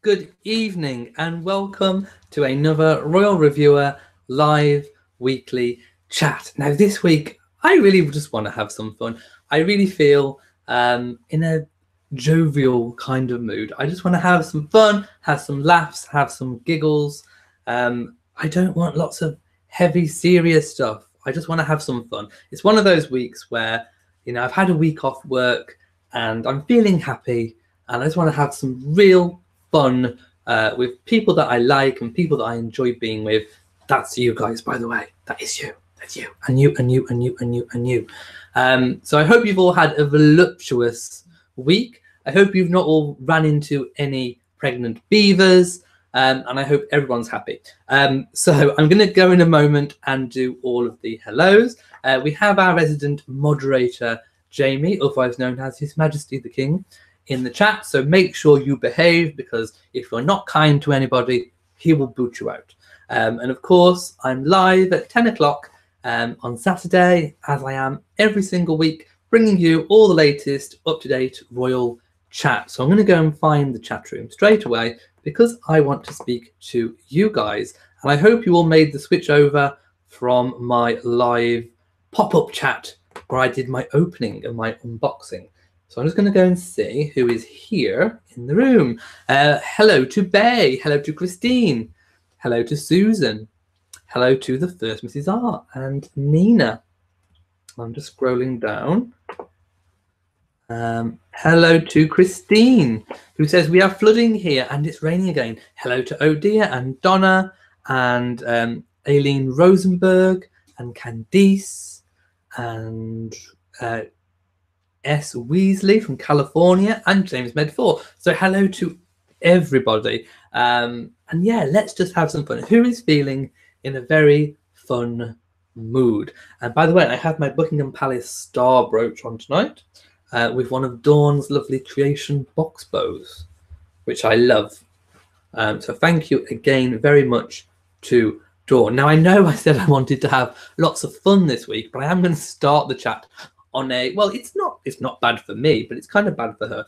Good evening and welcome to another Royal Reviewer live weekly chat. Now, this week, I really just want to have some fun. I really feel in a jovial kind of mood. I just want to have some fun, have some laughs, have some giggles. I don't want lots of heavy, serious stuff. I just want to have some fun. It's one of those weeks where, I've had a week off work and I'm feeling happy. And I just want to have some real fun with people that I like and people that I enjoy being with. That's you guys, by the way. That is you. That's you. And you, and you, and you, and you, and you. So I hope you've all had a voluptuous week. I hope you've not all ran into any pregnant beavers. And I hope everyone's happy. So I'm going to go in a moment and do all of the hellos. We have our resident moderator, Jamie, otherwise known as His Majesty the King, in the chat, so make sure you behave, because if you're not kind to anybody, he will boot you out. And of course, I'm live at 10 o'clock on Saturday, as I am every single week, bringing you all the latest up-to-date royal chat. So I'm going to go and find the chat room straight away, because I want to speak to you guys. And I hope you all made the switch over from my live pop-up chat where I did my opening and my unboxing. So I'm just going to go and see who is here in the room. Hello to Bay. Hello to Christine. Hello to Susan. Hello to the first Mrs. R and Nina. I'm just scrolling down. Hello to Christine, who says, we are flooding here and it's raining again. Hello to Odia and Donna and Aileen Rosenberg and Candice and S. Weasley from California and James Medford. So hello to everybody. And yeah, let's just have some fun. Who is feeling in a very fun mood? And by the way, I have my Buckingham Palace star brooch on tonight with one of Dawn's lovely creation box bows, which I love. So thank you again very much to Dawn. Now, I know I said I wanted to have lots of fun this week, but I am going to start the chat on a, well, it's not bad for me, but it's kind of bad for her.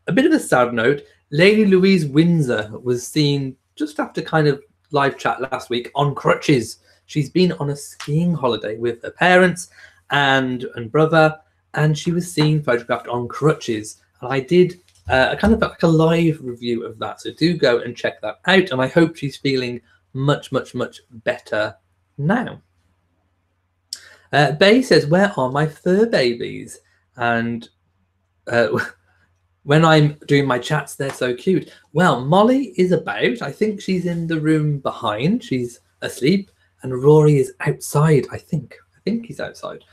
A bit of a sad note, Lady Louise Windsor was seen just after kind of live chat last week on crutches. She's been on a skiing holiday with her parents and brother, and she was seen photographed on crutches. And I did a kind of like a live review of that, so do go and check that out. And I hope she's feeling much, much, much better now. Bay says, where are my fur babies? And when I'm doing my chats, they're so cute. Well, Molly is about. I think she's in the room behind. She's asleep. And Rory is outside, I think. I think he's outside.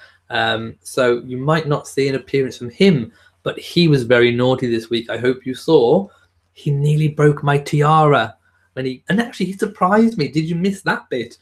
So you might not see an appearance from him, but he was very naughty this week. I hope you saw. He nearly broke my tiara. And actually, he surprised me. Did you miss that bit?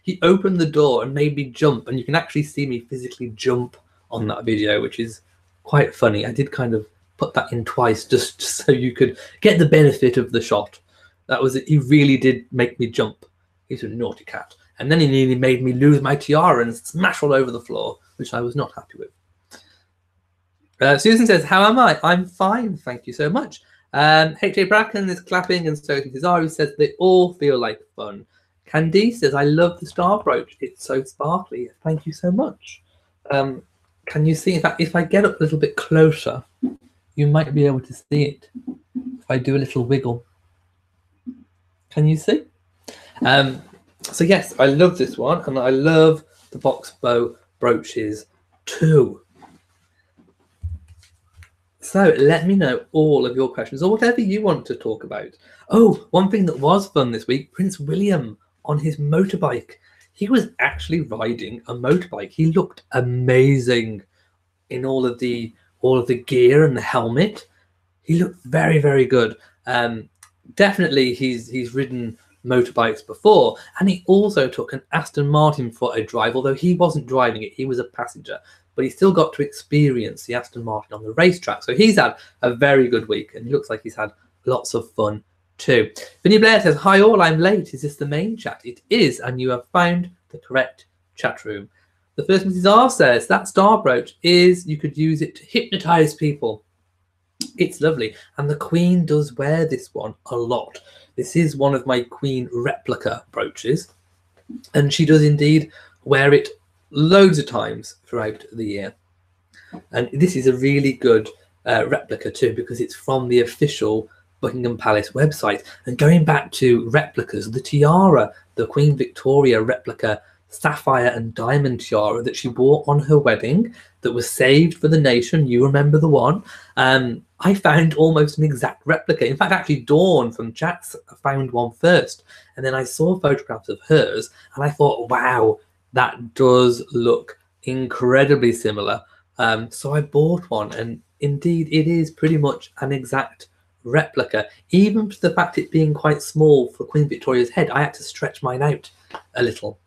He opened the door and made me jump, and you can actually see me physically jump on that video, which is quite funny. I did kind of put that in twice just so you could get the benefit of the shot. That was it. He really did make me jump. He's a naughty cat. And then he nearly made me lose my tiara and smash all over the floor, which I was not happy with. Susan says, how am I? I'm fine, thank you so much. HJ Bracken is clapping, and so is Kizaru says they all feel like fun. Candice says, I love the star brooch. It's so sparkly. Thank you so much. Can you see, if I get up a little bit closer, you might be able to see it. If I do a little wiggle. Can you see? So yes, I love this one, and I love the box bow brooches too. So let me know all of your questions or whatever you want to talk about. Oh, one thing that was fun this week, Prince William on his motorbike. He was actually riding a motorbike. He looked amazing in all of the gear and the helmet. He looked very, very good. Definitely he's ridden motorbikes before, and he also took an Aston Martin for a drive, although he wasn't driving it, he was a passenger, but he still got to experience the Aston Martin on the racetrack. So he's had a very good week, and he looks like he's had lots of fun too. Vinny Blair says, hi all, I'm late. Is this the main chat? It is, and you have found the correct chat room. The first Mrs. R says, that star brooch is, you could use it to hypnotize people. It's lovely. And the Queen does wear this one a lot. This is one of my Queen replica brooches. And she does indeed wear it loads of times throughout the year. And this is a really good replica too, because it's from the official Buckingham Palace website. And going back to replicas, the tiara, the Queen Victoria replica sapphire and diamond tiara that she wore on her wedding, that was saved for the nation, you remember the one, I found almost an exact replica. In fact, actually Dawn from Chats found one first, and then I saw photographs of hers and I thought, wow, that does look incredibly similar. So I bought one, and indeed it is pretty much an exact replica, even to the fact it being quite small for Queen Victoria's head. I had to stretch mine out a little.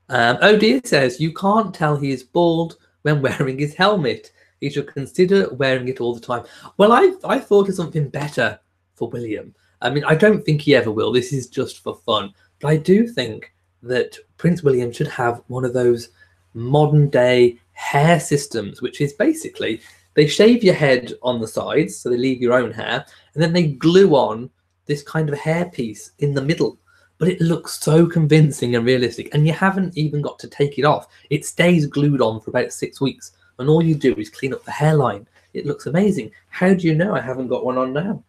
Oh dear says, you can't tell he is bald when wearing his helmet. He should consider wearing it all the time. Well, I thought of something better for William. I mean, I don't think he ever will. This is just for fun. But I do think that Prince William should have one of those modern day hair systems, which is basically they shave your head on the sides, so they leave your own hair, and then they glue on this kind of hair piece in the middle. But it looks so convincing and realistic, and you haven't even got to take it off. It stays glued on for about 6 weeks, and all you do is clean up the hairline. It looks amazing. How do you know I haven't got one on now?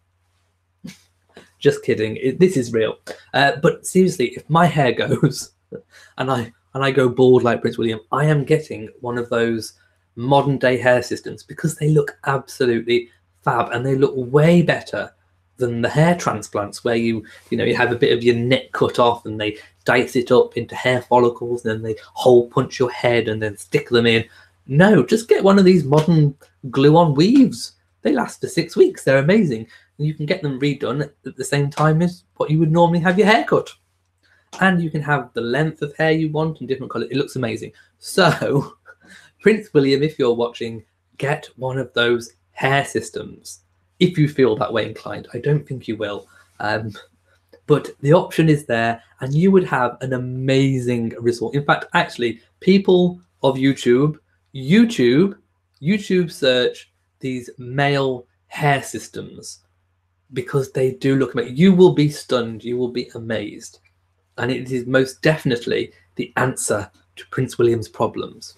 Just kidding. This is real. But seriously, if my hair goes and I go bald like Prince William, I am getting one of those modern day hair systems, because they look absolutely fab, and they look way better than the hair transplants where you have a bit of your neck cut off and they dice it up into hair follicles, and then they hole punch your head and then stick them in. No, just get one of these modern glue-on weaves. They last for 6 weeks. They're amazing. And you can get them redone at the same time as what you would normally have your hair cut. And you can have the length of hair you want in different colours. It looks amazing. So, Prince William, if you're watching, get one of those hair systems. If you feel that way inclined. I don't think you will. But the option is there, and you would have an amazing result. In fact, actually, people of YouTube search these male hair systems, because they do look amazing. You will be stunned. You will be amazed. And it is most definitely the answer to Prince William's problems.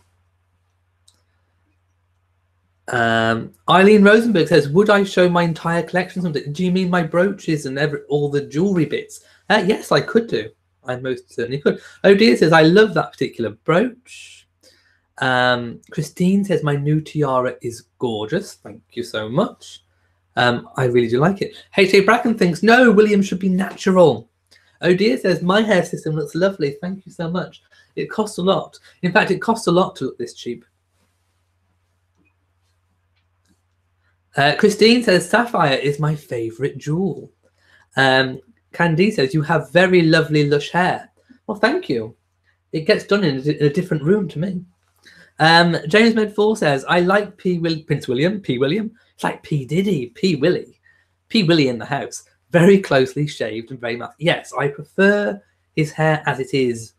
Eileen Rosenberg says, would I show my entire collection someday? Do you mean my brooches and all the jewelry bits? Yes, I could do. I most certainly could. Oh dear says, I love that particular brooch. Christine says, my new tiara is gorgeous. Thank you so much. I really do like it. H.A. Bracken thinks, no, William should be natural. Oh dear says, my hair system looks lovely. Thank you so much. It costs a lot. In fact, it costs a lot to look this cheap. Christine says, sapphire is my favourite jewel. Candice says, you have very lovely lush hair. Well, thank you. It gets done in a different room to me. James Med4 says, I like Prince William, P. William. It's like P. Diddy, P. Willie. P. Willie in the house. Very closely shaved and very much. Yes, I prefer his hair as it is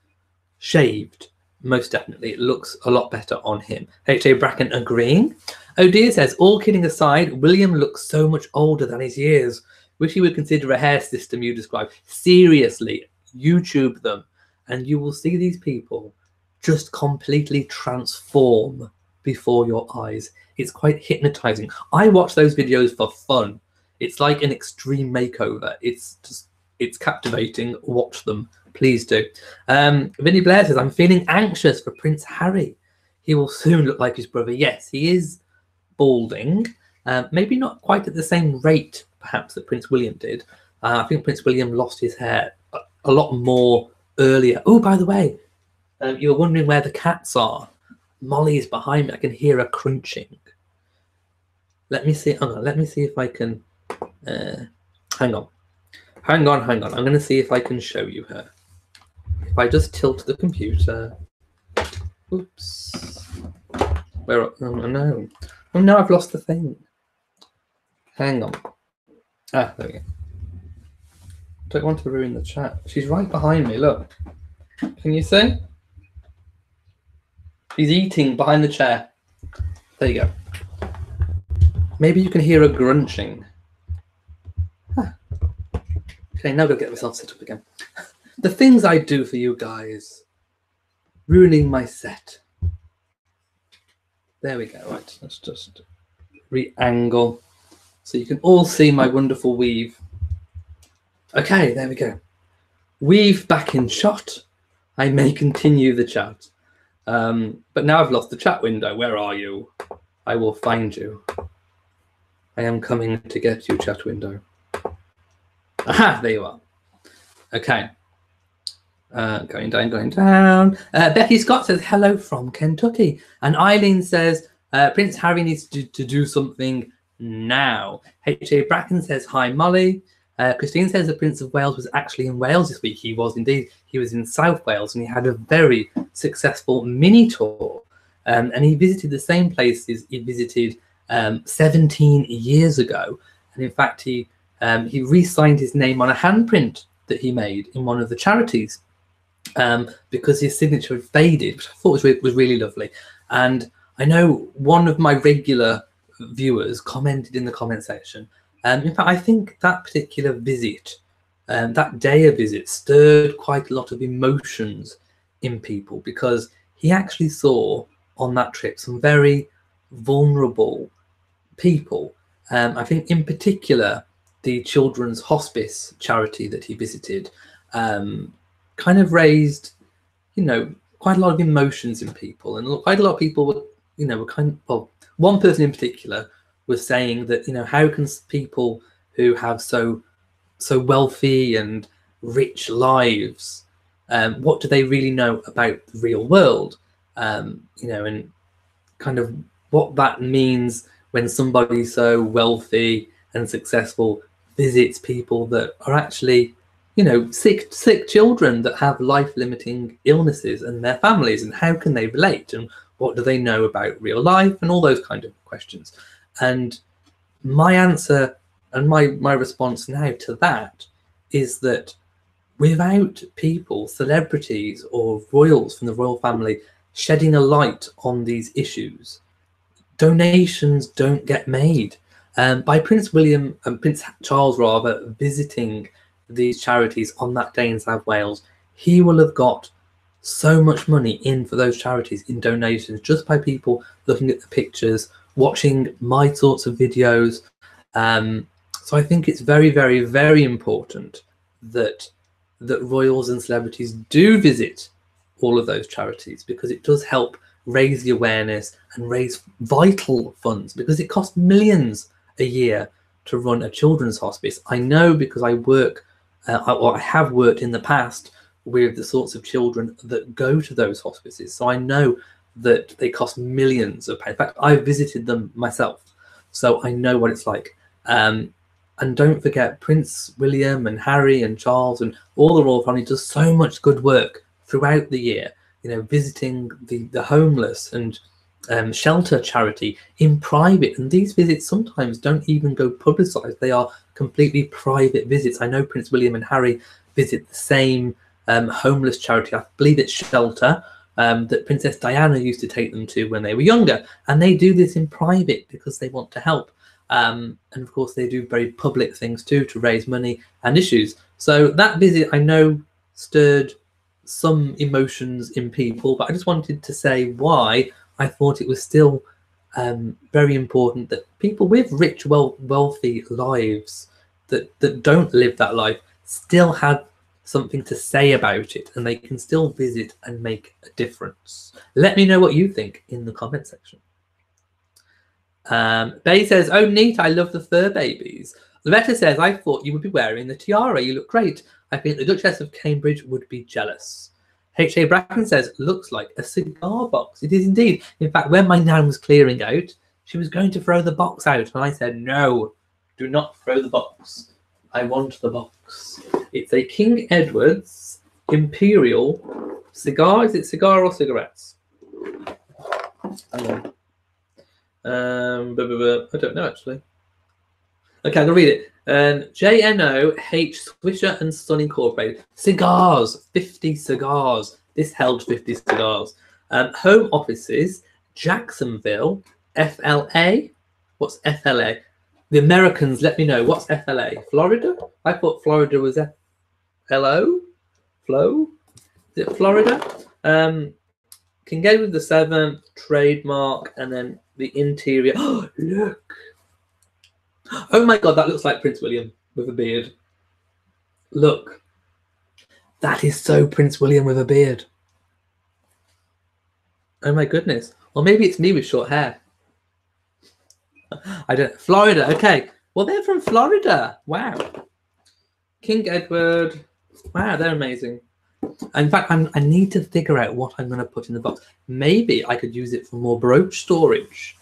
shaved. Most definitely. It looks a lot better on him. H.A. Bracken agreeing. Oh dear says, all kidding aside, William looks so much older than his years. Wish he would consider a hair system you described. Seriously, YouTube them, and you will see these people just completely transform before your eyes. It's quite hypnotizing. I watch those videos for fun. It's like an extreme makeover. It's captivating. Watch them. Please do. Vinny Blair says, I'm feeling anxious for Prince Harry. He will soon look like his brother. Yes, he is balding. Maybe not quite at the same rate, perhaps, that Prince William did. I think Prince William lost his hair a lot more earlier. Oh, by the way, you're wondering where the cats are. Molly is behind me. I can hear her crunching. Let me see. Hang on. Let me see if I can. Hang on. I'm going to see if I can show you her. If I just tilt the computer. Oops. Where? Oh no. Oh no, I've lost the thing. Hang on. Ah, there we go. Don't want to ruin the chat. She's right behind me. Look. Can you see? She's eating behind the chair. There you go. Maybe you can hear a grunching. Huh. Okay, now I'll get myself set up again. The things I do for you guys. Ruining my set. There we go. Right, let's just re-angle so you can all see my wonderful weave. Okay, there we go. Weave back in shot. I may continue the chat. But now I've lost the chat window. Where are you? I will find you. I am coming to get you, chat window. Aha, there you are. Okay. Going down. Becky Scott says, hello from Kentucky. And Eileen says, Prince Harry needs to do something now. H.A. Bracken says, hi, Molly. Christine says the Prince of Wales was actually in Wales this week. He was indeed. He was in South Wales and he had a very successful mini tour. And he visited the same places he visited 17 years ago. And in fact, he re-signed his name on a handprint that he made in one of the charities because his signature had faded, which I thought was really lovely. And I know one of my regular viewers commented in the comment section. In fact, I think that particular visit, that day of visit, stirred quite a lot of emotions in people because he actually saw on that trip some very vulnerable people. I think in particular, the Children's Hospice charity that he visited kind of raised, quite a lot of emotions in people. And quite a lot of people were, one person in particular was saying that, how can people who have so wealthy and rich lives, what do they really know about the real world? And kind of what that means when somebody so wealthy and successful visits people that are actually, sick children that have life-limiting illnesses and their families, and how can they relate, and what do they know about real life, and all those kind of questions. And my answer and my response now to that is that without people, celebrities or royals from the royal family shedding a light on these issues, donations don't get made. By Prince William and Prince Charles rather visiting these charities on that day in South Wales, he will have got so much money in for those charities in donations just by people looking at the pictures, watching my sorts of videos. So I think it's very, very, very important that royals and celebrities do visit all of those charities, because it does help raise the awareness and raise vital funds, because it costs millions a year to run a children's hospice. I know because I work, or I have worked in the past with the sorts of children that go to those hospices. So I know that they cost millions of pounds. In fact, I visited them myself, so I know what it's like. And don't forget, Prince William and Harry and Charles and all the royal family does so much good work throughout the year, visiting the homeless and shelter charity in private. And these visits sometimes don't even go publicised. They are completely private visits. I know Prince William and Harry visit the same homeless charity, I believe it's Shelter, that Princess Diana used to take them to when they were younger. And they do this in private because they want to help. And of course, they do very public things too to raise money and issues. So that visit, I know, stirred some emotions in people, but I just wanted to say why I thought it was still very important that people with rich, wealthy lives that don't live that life still have something to say about it, and they can still visit and make a difference. Let me know what you think in the comment section. Bay says, oh, neat, I love the fur babies. Loretta says, I thought you would be wearing the tiara. You look great. I think the Duchess of Cambridge would be jealous. H.A. Bracken says, looks like a cigar box. It is indeed. In fact, when my nan was clearing out, she was going to throw the box out. And I said, no, do not throw the box. I want the box. It's a King Edward's Imperial cigar. Is it cigar or cigarettes? Hang on. I don't know, actually. Okay, I'm going to read it. JNOH Swisher and Son Incorporated. Cigars, 50 cigars. This held 50 cigars. Home offices, Jacksonville, FLA? What's FLA? The Americans, let me know. What's FLA? Florida? I thought Florida was FLO? Flow? Is it Florida? Can go with the 7th, trademark, and then the interior. Oh, look. Oh my God, that looks like Prince William with a beard. Look. That is so Prince William with a beard. Oh my goodness. Or maybe it's me with short hair. I don't. Florida. Okay. Well, they're from Florida. Wow. King Edward. Wow, they're amazing. In fact, I need to figure out what I'm going to put in the box. Maybe I could use it for more brooch storage.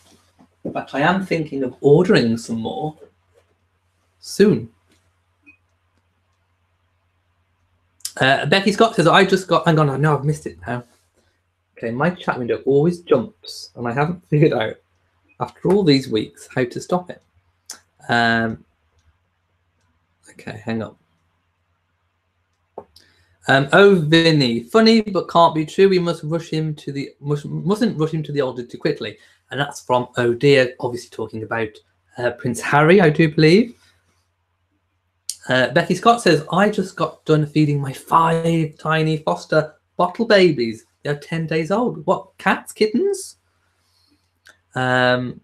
But I am thinking of ordering some more soon. Becky Scott says, I just got... Hang on, no, I've missed it now. Okay, my chat window always jumps, and I haven't figured out, after all these weeks, how to stop it. Okay, hang on. Oh, Vinny, funny but can't be true. We mustn't rush him to the altar too quickly. And that's from Oh Dear, obviously talking about Prince Harry, I do believe. Becky Scott says, I just got done feeding my 5 tiny foster bottle babies. They're 10 days old. What, cats, kittens? Candice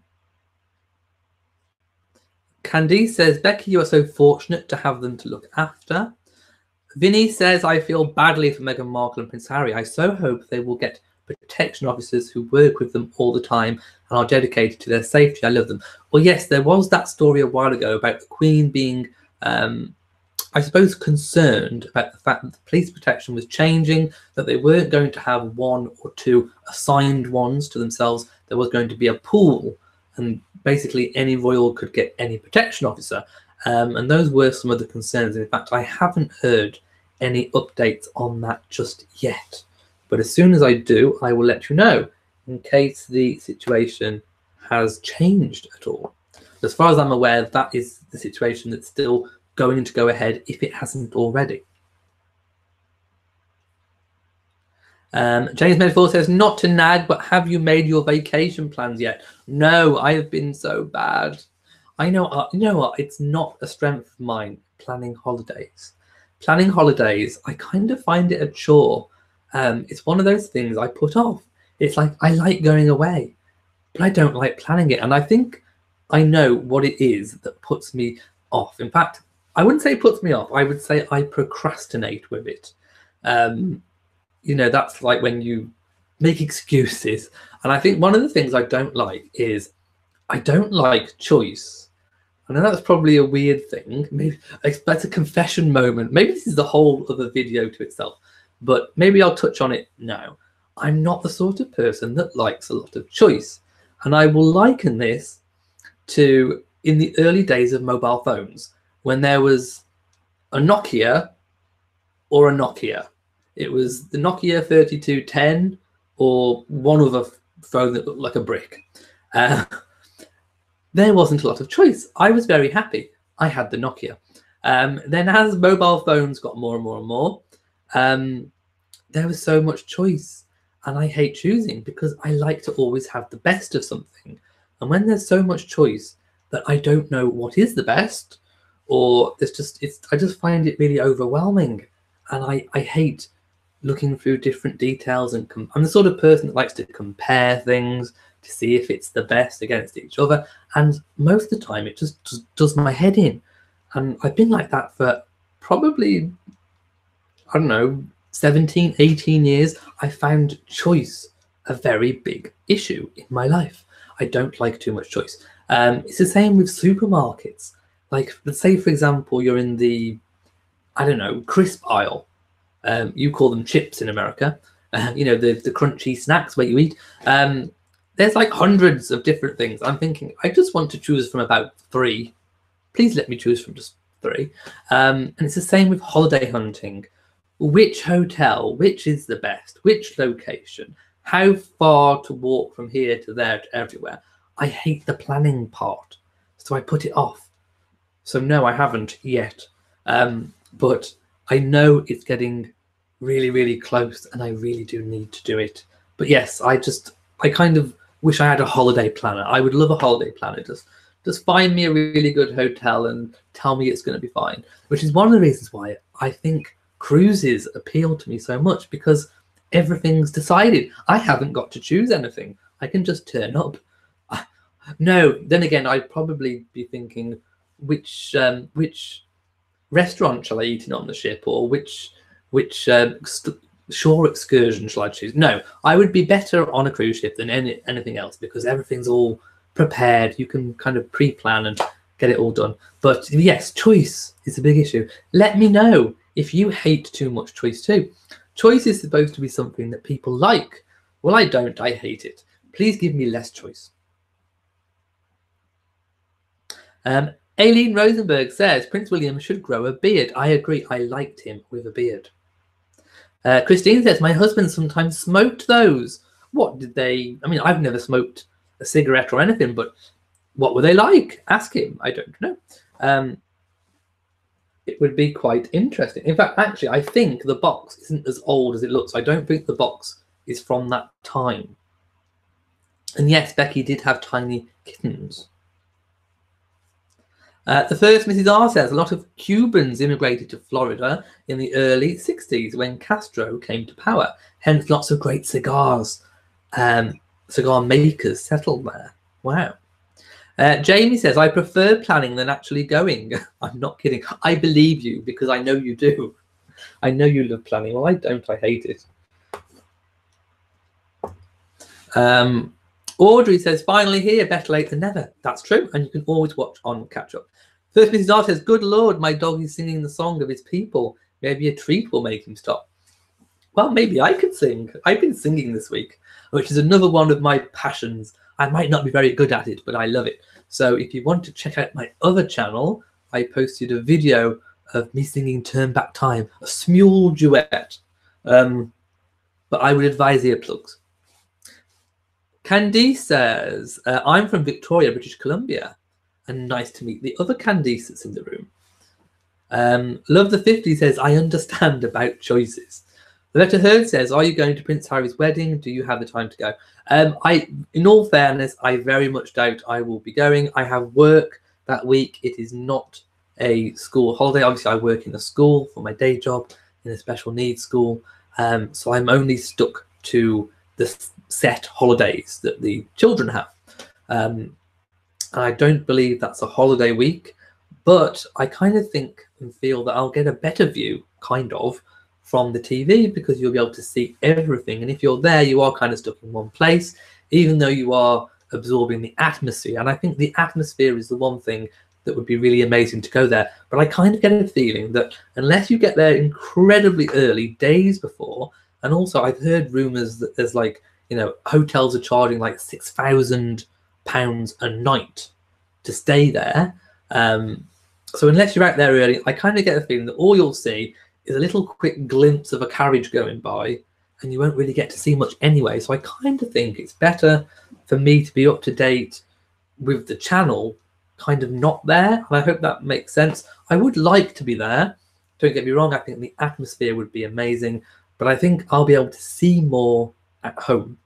says, Becky, you are so fortunate to have them to look after. Vinny says, I feel badly for Meghan Markle and Prince Harry. I so hope they will get protection officers who work with them all the time and are dedicated to their safety. I love them. Well, yes, there was that story a while ago about the Queen being, I suppose, concerned about the fact that the police protection was changing, that they weren't going to have 1 or 2 assigned ones to themselves. There was going to be a pool, and basically any royal could get any protection officer. And those were some of the concerns. In fact, I haven't heard any updates on that just yet. But as soon as I do, I will let you know in case the situation has changed at all. As far as I'm aware, that is the situation that's still going to go ahead if it hasn't already. James Medford says, not to nag, but have you made your vacation plans yet? No, I have been so bad. I know, you know what? It's not a strength of mine, planning holidays. Planning holidays, I kind of find it a chore. It's one of those things I put off. It's like, I like going away, but I don't like planning it. And I think I know what it is that puts me off. In fact, I wouldn't say puts me off. I would say I procrastinate with it. You know, that's like when you make excuses. And I think one of the things I don't like is I don't like choice. I know that's probably a weird thing. Maybe that's a confession moment. Maybe this is the whole other video to itself, but maybe I'll touch on it now. I'm not the sort of person that likes a lot of choice. And I will liken this to in the early days of mobile phones, when there was a Nokia or a Nokia. It was the Nokia 3210 or one other phone that looked like a brick. There wasn't a lot of choice. I was very happy. I had the Nokia. Then as mobile phones got more and more and more, there was so much choice. And I hate choosing because I like to always have the best of something. And when there's so much choice that I don't know what is the best, or there's just, I just find it really overwhelming. And I hate looking through different details. And I'm the sort of person that likes to compare things to see if it's the best against each other. And most of the time it just does my head in. And I've been like that for probably, I don't know, 17, 18 years. I found choice a very big issue in my life. I don't like too much choice. It's the same with supermarkets. Like, let's say, for example, you're in the, I don't know, crisp aisle. You call them chips in America. You know, the crunchy snacks where you eat. There's like hundreds of different things. I'm thinking, I just want to choose from about 3. Please let me choose from just 3. And it's the same with holiday hunting. Which hotel, which is the best, which location, how far to walk from here to there to everywhere. I hate the planning part, so I put it off. So no, I haven't yet. But I know it's getting really, really close and I really do need to do it. But yes, I kind of wish I had a holiday planner. I would love a holiday planner. Just find me a really good hotel and tell me it's going to be fine, which is one of the reasons why I think cruises appeal to me so much, because everything's decided. I haven't got to choose anything. I can just turn up. No, then again, I'd probably be thinking, which restaurant shall I eat in on the ship, or which shore excursion shall I choose? No, I would be better on a cruise ship than anything else, because everything's all prepared. You can kind of pre-plan and get it all done. But yes, choice is a big issue. Let me know if you hate too much choice too. Choice is supposed to be something that people like. Well, I don't. I hate it. Please give me less choice. Aileen Rosenberg says Prince William should grow a beard. I agree. I liked him with a beard. Christine says my husband sometimes smoked those. What did they? I mean, I've never smoked a cigarette or anything, but what were they like? Ask him. I don't know. It would be quite interesting. In fact, actually, I think the box isn't as old as it looks. I don't think the box is from that time. And yes, Becky did have tiny kittens. The first Mrs. R says a lot of Cubans immigrated to Florida in the early 60s when Castro came to power. Hence, lots of great cigars. Cigar makers settled there. Wow. Jamie says, I prefer planning than actually going. I'm not kidding. I believe you, because I know you do. I know you love planning. Well, I don't. I hate it. Audrey says, finally here, better late than never. That's true. And you can always watch on catch up. First Mrs. R says, good Lord, my dog is singing the song of his people. Maybe a treat will make him stop. Well, maybe I could sing. I've been singing this week, which is another one of my passions. I might not be very good at it, but I love it. So if you want to check out my other channel, I posted a video of me singing Turn Back Time, a smule duet. But I would advise earplugs. Candice says, I'm from Victoria, British Columbia, and nice to meet the other Candice that's in the room. Love the 50 says, I understand about choices. Rebecca Heard says, are you going to Prince Harry's wedding? Do you have the time to go? In all fairness, I very much doubt I will be going. I have work that week. It is not a school holiday. Obviously, I work in a school for my day job in a special needs school. So I'm only stuck to the set holidays that the children have. I don't believe that's a holiday week, but I kind of think and feel that I'll get a better view, kind of, from the TV, because you'll be able to see everything. And if you're there, you are kind of stuck in one place, even though you are absorbing the atmosphere. And I think the atmosphere is the one thing that would be really amazing to go there. But I kind of get a feeling that unless you get there incredibly early, days before, and also I've heard rumors that there's like, you know, hotels are charging like £6,000 a night to stay there. So unless you're out there early, I kind of get a feeling that all you'll see is a little quick glimpse of a carriage going by, and you won't really get to see much anyway. So I kind of think it's better for me to be up to date with the channel, kind of not there. And I hope that makes sense. I would like to be there. Don't get me wrong. I think the atmosphere would be amazing, but I think I'll be able to see more at home.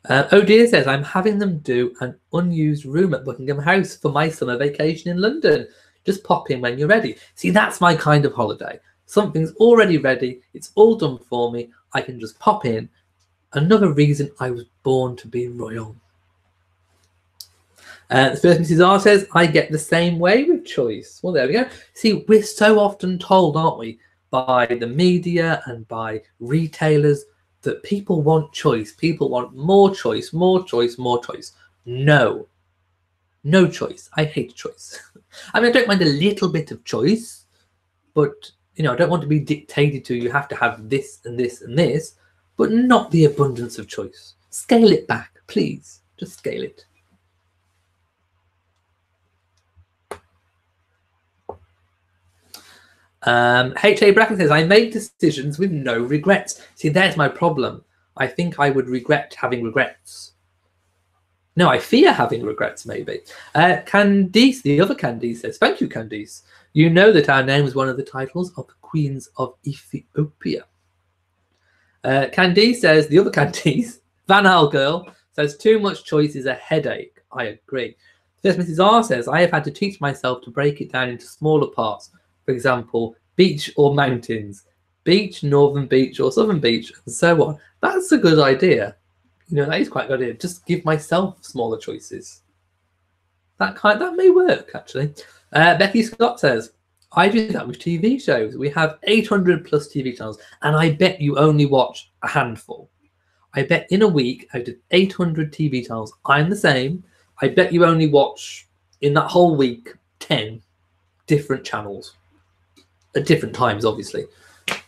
Oh dear says, I'm having them do an unused room at Buckingham House for my summer vacation in London. Just pop in when you're ready. See, that's my kind of holiday. Something's already ready. It's all done for me. I can just pop in. Another reason I was born to be royal. The first Mrs. R says, I get the same way with choice. Well, there we go. See, we're so often told, aren't we, by the media and by retailers that people want choice. People want more choice, more choice, more choice. No. No choice. I hate choice. I mean, I don't mind a little bit of choice, but, you know, I don't want to be dictated to, you have to have this and this and this, but not the abundance of choice. Scale it back, please. Just scale it. H.A. Bracken says, I make decisions with no regrets. See, there's my problem. I think I would regret having regrets. No, I fear having regrets, maybe. Candice, the other Candice, says, thank you, Candice. You know that our name is one of the titles of the Queens of Ethiopia. Candice says, the other Candice, Van Hal Girl says, too much choice is a headache. I agree. First Mrs. R says, I have had to teach myself to break it down into smaller parts. For example, beach or mountains, beach, northern beach or southern beach, and so on. That's a good idea. You know, that is quite a good idea. Just give myself smaller choices. That may work, actually. Becky Scott says, I do that with TV shows. We have 800 plus TV channels, and I bet you only watch a handful. I bet in a week, out of 800 TV channels, I'm the same. I bet you only watch, in that whole week, 10 different channels. At different times, obviously.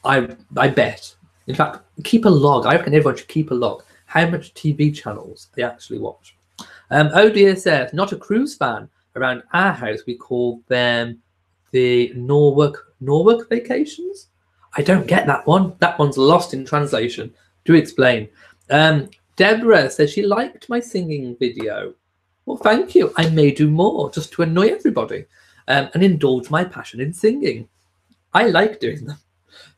I bet. In fact, keep a log. I reckon everyone should keep a log. How much TV channels they actually watch. Oh dear says, not a cruise fan. Around our house, we call them the Norwalk vacations. I don't get that one. That one's lost in translation. Do explain. Deborah says she liked my singing video. Well, thank you. I may do more just to annoy everybody and indulge my passion in singing. I like doing them.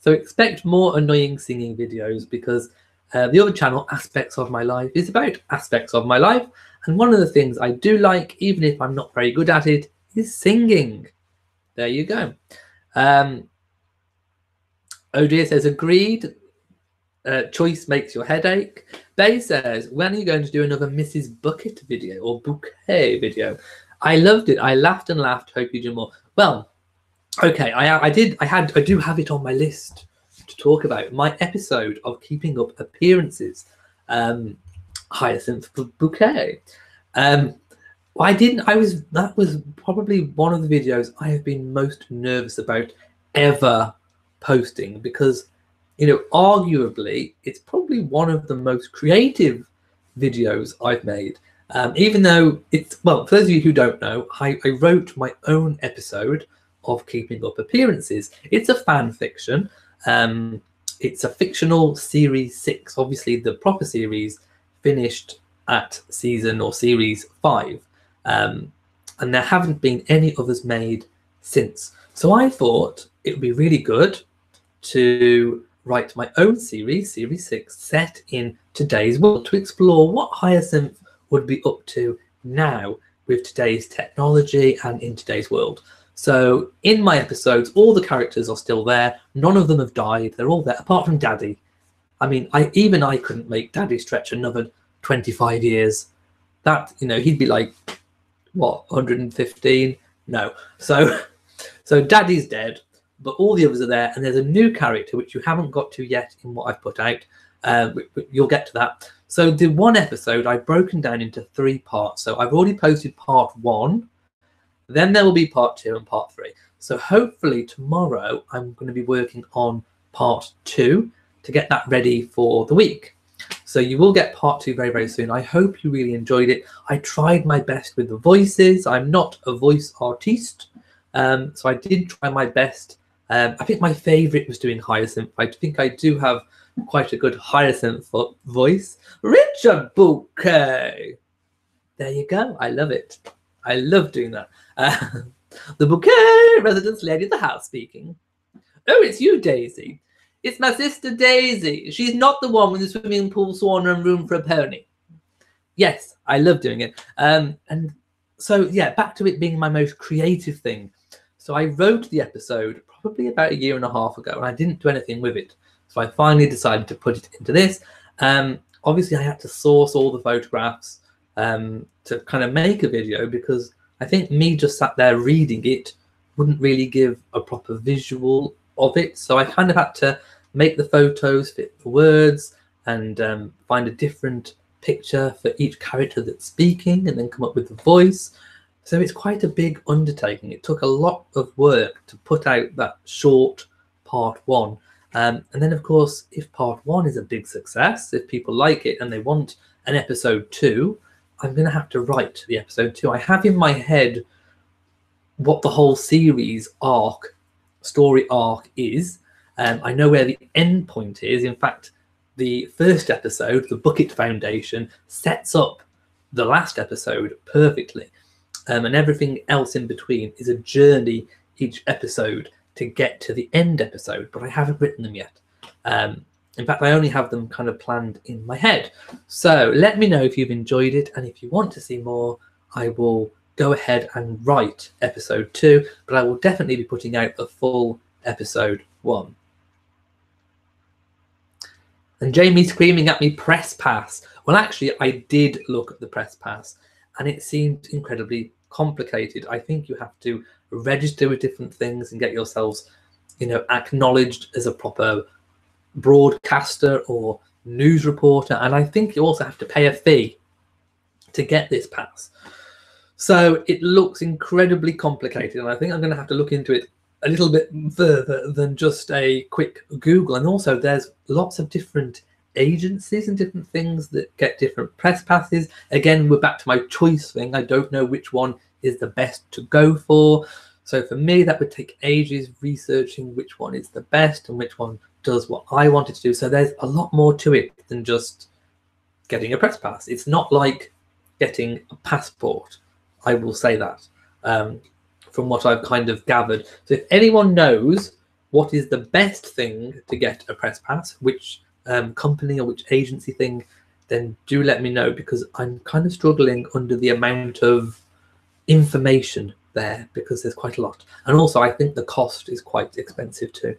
So expect more annoying singing videos because the other channel, Aspects of My Life, is about aspects of my life. And one of the things I do like, even if I'm not very good at it, is singing. There you go. Oh dear says, agreed. Choice makes your headache. Bay says, when are you going to do another Mrs. Bucket video or bouquet video? I loved it. I laughed and laughed. Hope you do more. Well, okay, I do have it on my list to talk about. My episode of Keeping Up Appearances, Hyacinth Bouquet. That was probably one of the videos I have been most nervous about ever posting because, you know, arguably it's probably one of the most creative videos I've made. Even though it's, well, for those of you who don't know, I wrote my own episode of Keeping Up Appearances. It's a fan fiction. It's a fictional series 6. Obviously, the proper series finished at season or series 5. And there haven't been any others made since. So I thought it would be really good to write my own series, series 6, set in today's world to explore what Hyacinth would be up to now with today's technology and in today's world. So in my episodes, all the characters are still there. None of them have died. They're all there, apart from Daddy. I mean, I couldn't make Daddy stretch another 25 years. That, you know, he'd be like, what, 115? No. So Daddy's dead, but all the others are there. And there's a new character, which you haven't got to yet in what I've put out. You'll get to that. So the one episode I've broken down into 3 parts. So I've already posted part 1. Then there will be part 2 and part 3. So hopefully tomorrow I'm going to be working on part 2 to get that ready for the week. So you will get part 2 very, very soon. I hope you really enjoyed it. I tried my best with the voices. I'm not a voice artiste. So I did try my best. I think my favorite was doing Hyacinth. I think I do have quite a good Hyacinth voice. Richard Bouquet. There you go. I love it. I love doing that. The Bouquet residence lady of the house speaking. Oh, it's you, Daisy. It's my sister Daisy. She's not the one with the swimming pool, sauna, and room for a pony. Yes, I love doing it. And so, yeah, back to it being my most creative thing. So I wrote the episode probably about 1.5 years ago, and I didn't do anything with it. So I finally decided to put it into this. Obviously, I had to source all the photographs to kind of make a video because I think me just sat there reading it wouldn't really give a proper visual of it. So I kind of had to make the photos fit the words and find a different picture for each character that's speaking and then come up with the voice. So it's quite a big undertaking. It took a lot of work to put out that short part 1. And then, of course, if part 1 is a big success, if people like it and they want an episode 2, I'm going to have to write the episode 2. I have in my head what the whole series story arc is. I know where the end point is. In fact, the first episode, the Bucket Foundation, sets up the last episode perfectly. And everything else in between is a journey each episode to get to the end episode, but I haven't written them yet. In fact, I only have them kind of planned in my head. So let me know if you've enjoyed it, and if you want to see more, I will go ahead and write episode 2, but I will definitely be putting out a full episode 1. And Jamie screaming at me, press pass. Well, actually, I did look at the press pass, and it seemed incredibly complicated. I think you have to register with different things and get yourselves, acknowledged as a proper broadcaster or news reporter, and I think you also have to pay a fee to get this pass. So it looks incredibly complicated, and I think I'm going to have to look into it a little bit further than just a quick Google. And also there's lots of different agencies and different things that get different press passes. Again, we're back to my choice thing. I don't know which one is the best to go for. So for me, that would take ages researching which one is the best and which one does what I wanted to do. So there's a lot more to it than just getting a press pass. It's not like getting a passport, I will say that, from what I've kind of gathered. So if anyone knows what is the best thing to get a press pass, which company or which agency thing, then do let me know, because I'm kind of struggling under the amount of information there, because there's quite a lot. And also I think the cost is quite expensive too.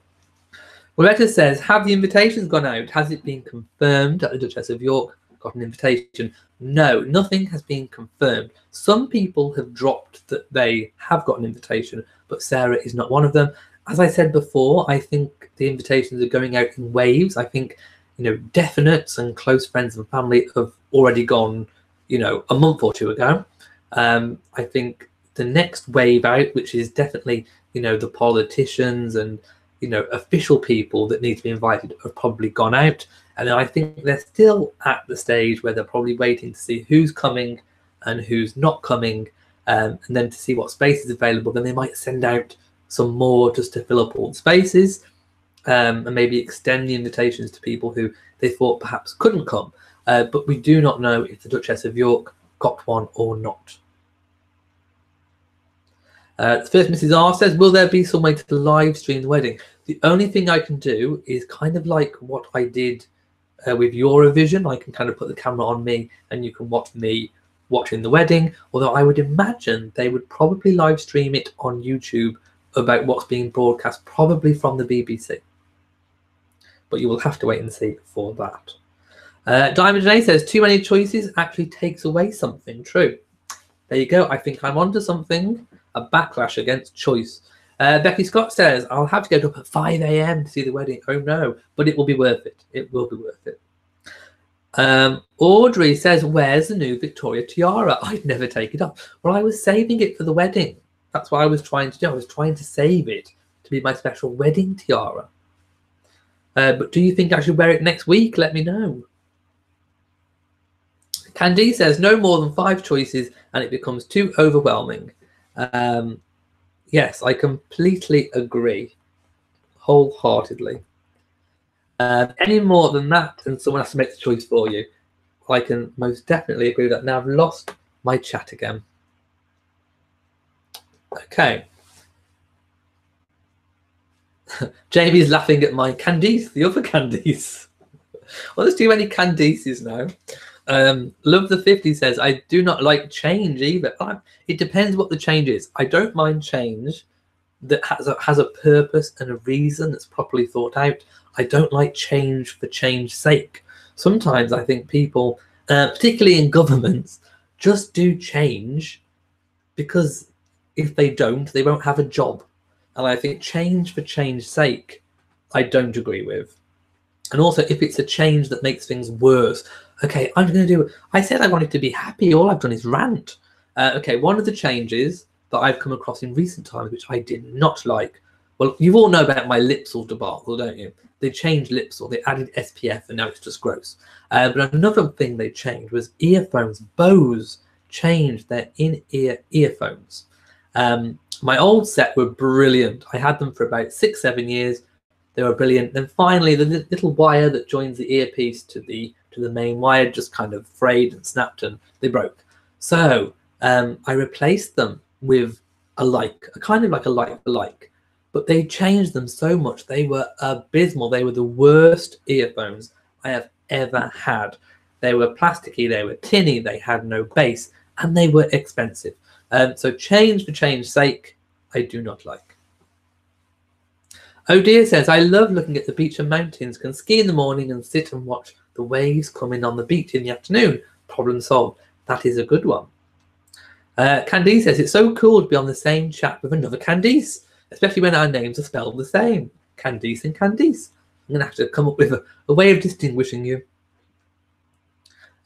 Loretta says, have the invitations gone out? Has it been confirmed that the Duchess of York got an invitation? No, nothing has been confirmed. Some people have dropped that they have got an invitation, but Sarah is not one of them. As I said before, I think the invitations are going out in waves. I think, definites and close friends and family have already gone, a month or two ago. I think the next wave out, which is definitely, the politicians and, official people that need to be invited, have probably gone out. And then I think they're still at the stage where they're probably waiting to see who's coming and who's not coming, and then to see what space is available. Then they might send out some more just to fill up all the spaces, and maybe extend the invitations to people who they thought perhaps couldn't come. But we do not know if the Duchess of York got one or not. The first Mrs. R says, will there be some way to live stream the wedding? The only thing I can do is kind of like what I did with Eurovision. I can kind of put the camera on me and you can watch me watching the wedding, although I would imagine they would probably live stream it on YouTube about what's being broadcast, probably from the BBC. But you will have to wait and see for that. Diamond Janae says, too many choices actually takes away something. True. There you go. I think I'm onto something. A backlash against choice. Becky Scott says, I'll have to get up at 5 a.m. to see the wedding. Oh no, but it will be worth it. It will be worth it. Audrey says, where's the new Victoria tiara? I'd never take it off. Well, I was saving it for the wedding. That's what I was trying to do. I was trying to save it to be my special wedding tiara. But do you think I should wear it next week? Let me know. Candice says, no more than 5 choices and it becomes too overwhelming. Yes, I completely agree, wholeheartedly. Any more than that, and someone has to make the choice for you. I can most definitely agree with that. Now I've lost my chat again. Okay. Jamie's laughing at my Candice, the other Candice. Well, there's too many Candices now. Love the 50 says, I do not like change either. It depends what the change is. I don't mind change that has a purpose and a reason that's properly thought out. I don't like change for change's sake. Sometimes I think people, particularly in governments, just do change because if they don't, they won't have a job. And I think change for change's sake, I don't agree with. And also, if it's a change that makes things worse, okay, I'm going to do it. I said I wanted to be happy. All I've done is rant. Okay, one of the changes that I've come across in recent times, which I did not like. Well, you all know about my Lipsol debacle, don't you? They changed Lipsol. They added SPF, and now it's just gross. But another thing they changed was earphones. Bose changed their in-ear earphones. My old set were brilliant. I had them for about 6-7 years. They were brilliant. Then finally, the little wire that joins the earpiece to the main wire just kind of frayed and snapped, and they broke. So I replaced them with a kind of like a like for like. but they changed them so much. They were abysmal. They were the worst earphones I have ever had. They were plasticky, they were tinny, they had no bass, and they were expensive. So change for change's sake, I do not like. Oh dear says, I love looking at the beach and mountains, can ski in the morning and sit and watch the waves come in on the beach in the afternoon. Problem solved. That is a good one. Candice says, it's so cool to be on the same chat with another Candice, especially when our names are spelled the same. Candice and Candice. I'm going to have to come up with a way of distinguishing you.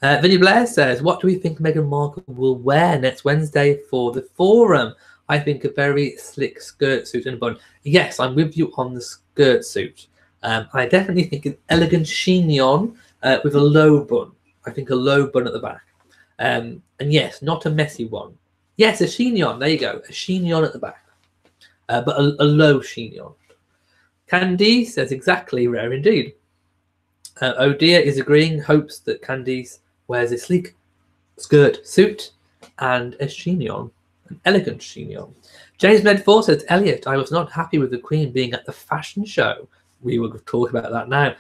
Vinnie Blair says, what do we think Meghan Markle will wear next Wednesday for the forum? I think a very slick skirt suit and a bun. Yes, I'm with you on the skirt suit. I definitely think an elegant chignon with a low bun. I think a low bun at the back. And yes, not a messy one. Yes, a chignon. There you go. A chignon at the back. But a low chignon. Candice says, exactly, rare indeed. Oh dear is agreeing, hopes that Candice wears a sleek skirt suit and a chignon, an elegant chignon. James Medford says, Elliot, I was not happy with the Queen being at the fashion show. We will talk about that now.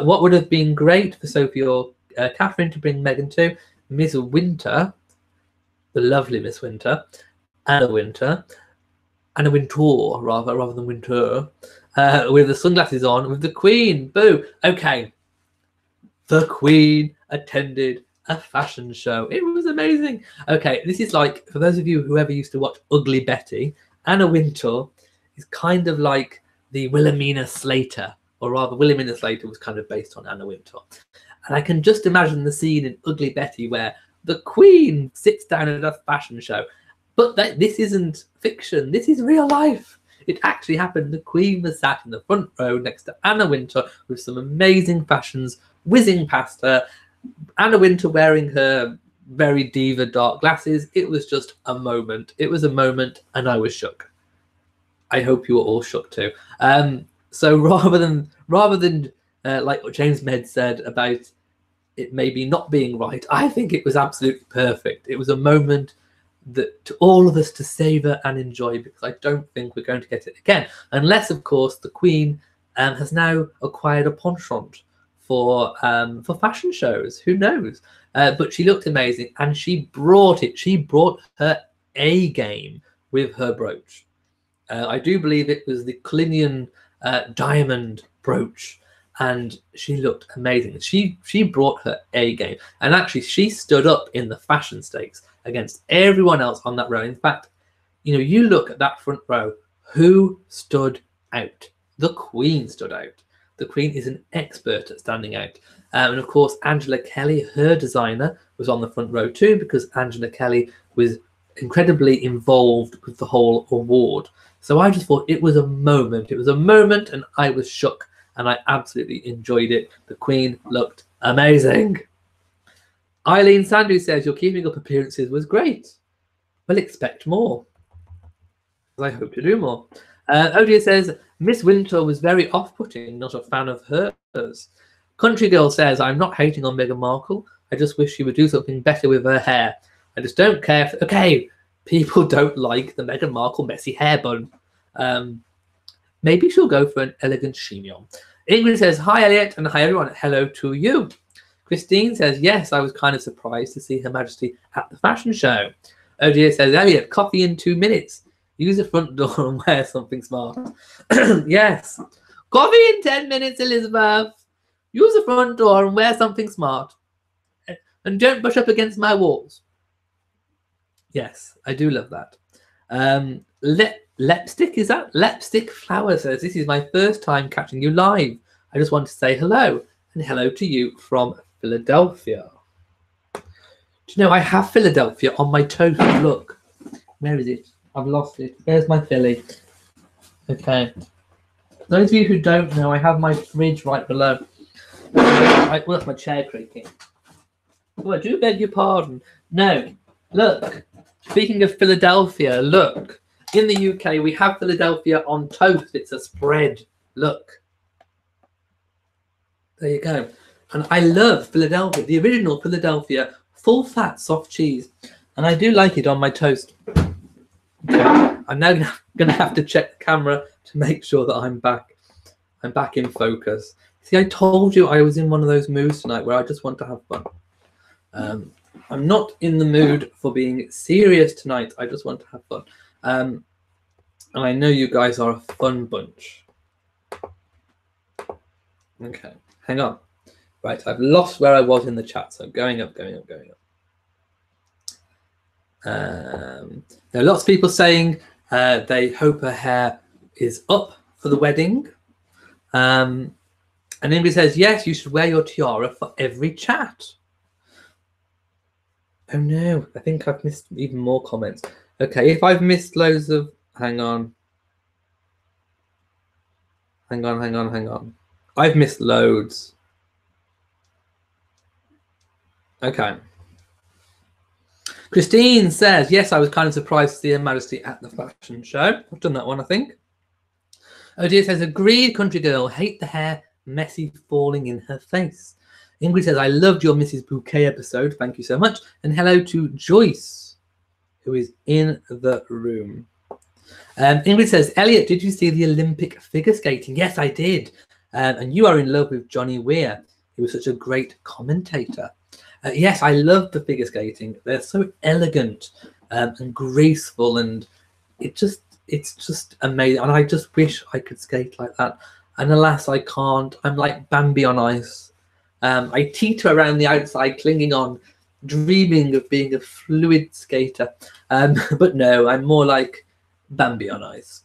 What would have been great for Sophie or Catherine to bring Meghan to? Miss Winter, the lovely Miss Winter, Anna Winter rather than Winter, with the sunglasses on, with the Queen. Boo. Okay. The Queen attended a fashion show. It was amazing. Okay, this is like, for those of you who ever used to watch Ugly Betty, Anna Wintour is kind of like the Wilhelmina Slater, or rather Wilhelmina Slater was kind of based on Anna Wintour. And I can just imagine the scene in Ugly Betty where the Queen sits down at a fashion show. But this isn't fiction, this is real life. It actually happened. The Queen was sat in the front row next to Anna Wintour with some amazing fashions whizzing past her. Anna Wintour wearing her very diva dark glasses. It was just a moment. It was a moment, and I was shook. I hope you were all shook too. So rather than like what James Med said about it maybe not being right, I think it was absolutely perfect. It was a moment that to all of us to savor and enjoy, because I don't think we're going to get it again, unless of course the Queen has now acquired a penchant for fashion shows. Who knows? But she looked amazing, and she brought it. She brought her A game with her brooch. I do believe it was the Cullinan diamond brooch, and she looked amazing. She brought her A game, and actually she stood up in the fashion stakes against everyone else on that row. In fact, you know, you look at that front row, who stood out? The Queen stood out. The Queen is an expert at standing out. And of course, Angela Kelly, her designer, was on the front row too, because Angela Kelly was incredibly involved with the whole award. So I just thought it was a moment. It was a moment, and I was shook, and I absolutely enjoyed it. The Queen looked amazing. Eileen Sandu says, your keeping up appearances was great. Well, expect more. I hope to do more. Odia says, Miss Wintour was very off-putting, not a fan of hers. Country Girl says, I'm not hating on Meghan Markle. I just wish she would do something better with her hair. I just don't care. Okay, people don't like the Meghan Markle messy hair bun. Maybe she'll go for an elegant chignon. Ingrid says, hi, Elliot, and hi, everyone. Hello to you. Christine says, yes, I was kind of surprised to see Her Majesty at the fashion show. Odia says, Elliot, coffee in 2 minutes. Use the front door and wear something smart. Yes. Coffee in 10 minutes, Elizabeth. Use the front door and wear something smart. And don't brush up against my walls. Yes, I do love that. Lepstick, is that? Lepstick Flower says, this is my first time catching you live. I just want to say hello. And hello to you from Philadelphia. Do you know, I have Philadelphia on my toast. Look. Where is it? I've lost it. There's my Philly. Okay. Those of you who don't know, I have my fridge right below. Well, that's my chair creaking. Oh, I do beg your pardon. No. Look. Speaking of Philadelphia, look. In the UK, we have Philadelphia on toast. It's a spread. Look. There you go. And I love Philadelphia, the original Philadelphia, full fat, soft cheese. And I do like it on my toast. Okay. I'm now going to have to check the camera to make sure that I'm back in focus. See, I told you I was in one of those moods tonight where I just want to have fun. I'm not in the mood for being serious tonight. I just want to have fun. And I know you guys are a fun bunch. Okay, hang on. Right, I've lost where I was in the chat, so going up. There are lots of people saying they hope her hair is up for the wedding. And Ingrid says, yes, you should wear your tiara for every chat. Oh no, I think I've missed even more comments. Okay, if I've missed loads of... Hang on. I've missed loads. Okay. Christine says, yes, I was kind of surprised to see Her Majesty at the fashion show. I've done that one, I think. Oh dear says, agreed, country girl. Hate the hair messy falling in her face. Ingrid says, I loved your Mrs. Bouquet episode. Thank you so much. And hello to Joyce, who is in the room. Ingrid says, Elliot, did you see the Olympic figure skating? Yes, I did. And you are in love with Johnny Weir. He was such a great commentator. Yes, I love the figure skating. They're so elegant and graceful, and it's just amazing. And I just wish I could skate like that. And alas, I can't. I'm like Bambi on ice. I teeter around the outside, clinging on, dreaming of being a fluid skater. But no, I'm more like Bambi on ice.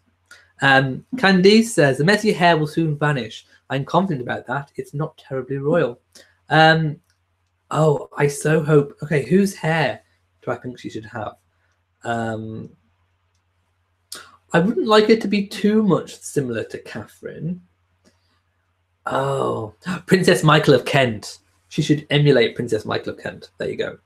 Candice says, the messy hair will soon vanish. I'm confident about that. It's not terribly royal. Oh, I so hope. Okay, whose hair do I think she should have? I wouldn't like it to be too much similar to Catherine. Oh, Princess Michael of Kent. She should emulate Princess Michael of Kent. There you go.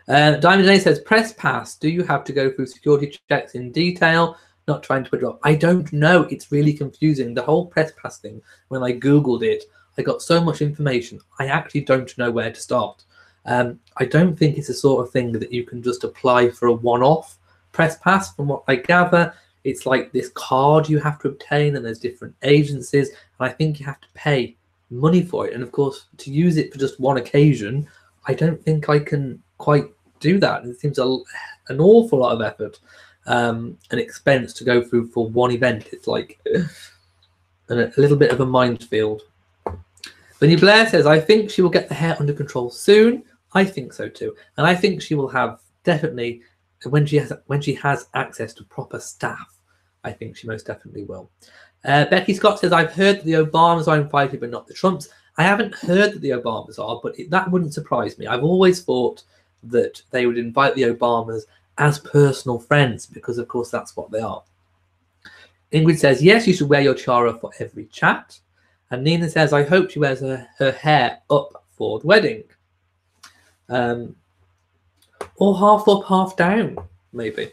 Diamond Jane says, press pass. Do you have to go through security checks in detail? Not trying to put it up. I don't know. It's really confusing. The whole press pass thing, when I Googled it, I got so much information. I actually don't know where to start. I don't think it's the sort of thing that you can just apply for a one-off press pass. From what I gather, it's like this card you have to obtain, and there's different agencies, and I think you have to pay money for it. And of course, to use it for just one occasion, I don't think I can quite do that. It seems an awful lot of effort, an expense to go through for one event. It's like a little bit of a minefield. Benny Blair says, I think she will get the hair under control soon. I think so too. And I think she will have, definitely, when she has access to proper staff, I think she most definitely will. Becky Scott says, I've heard that the Obamas are invited, but not the Trumps. I haven't heard that the Obamas are, but that wouldn't surprise me. I've always thought that they would invite the Obamas as personal friends, because of course that's what they are. Ingrid says, yes, you should wear your tiara for every chat. And Nina says, I hope she wears her hair up for the wedding. Or half up, half down, maybe.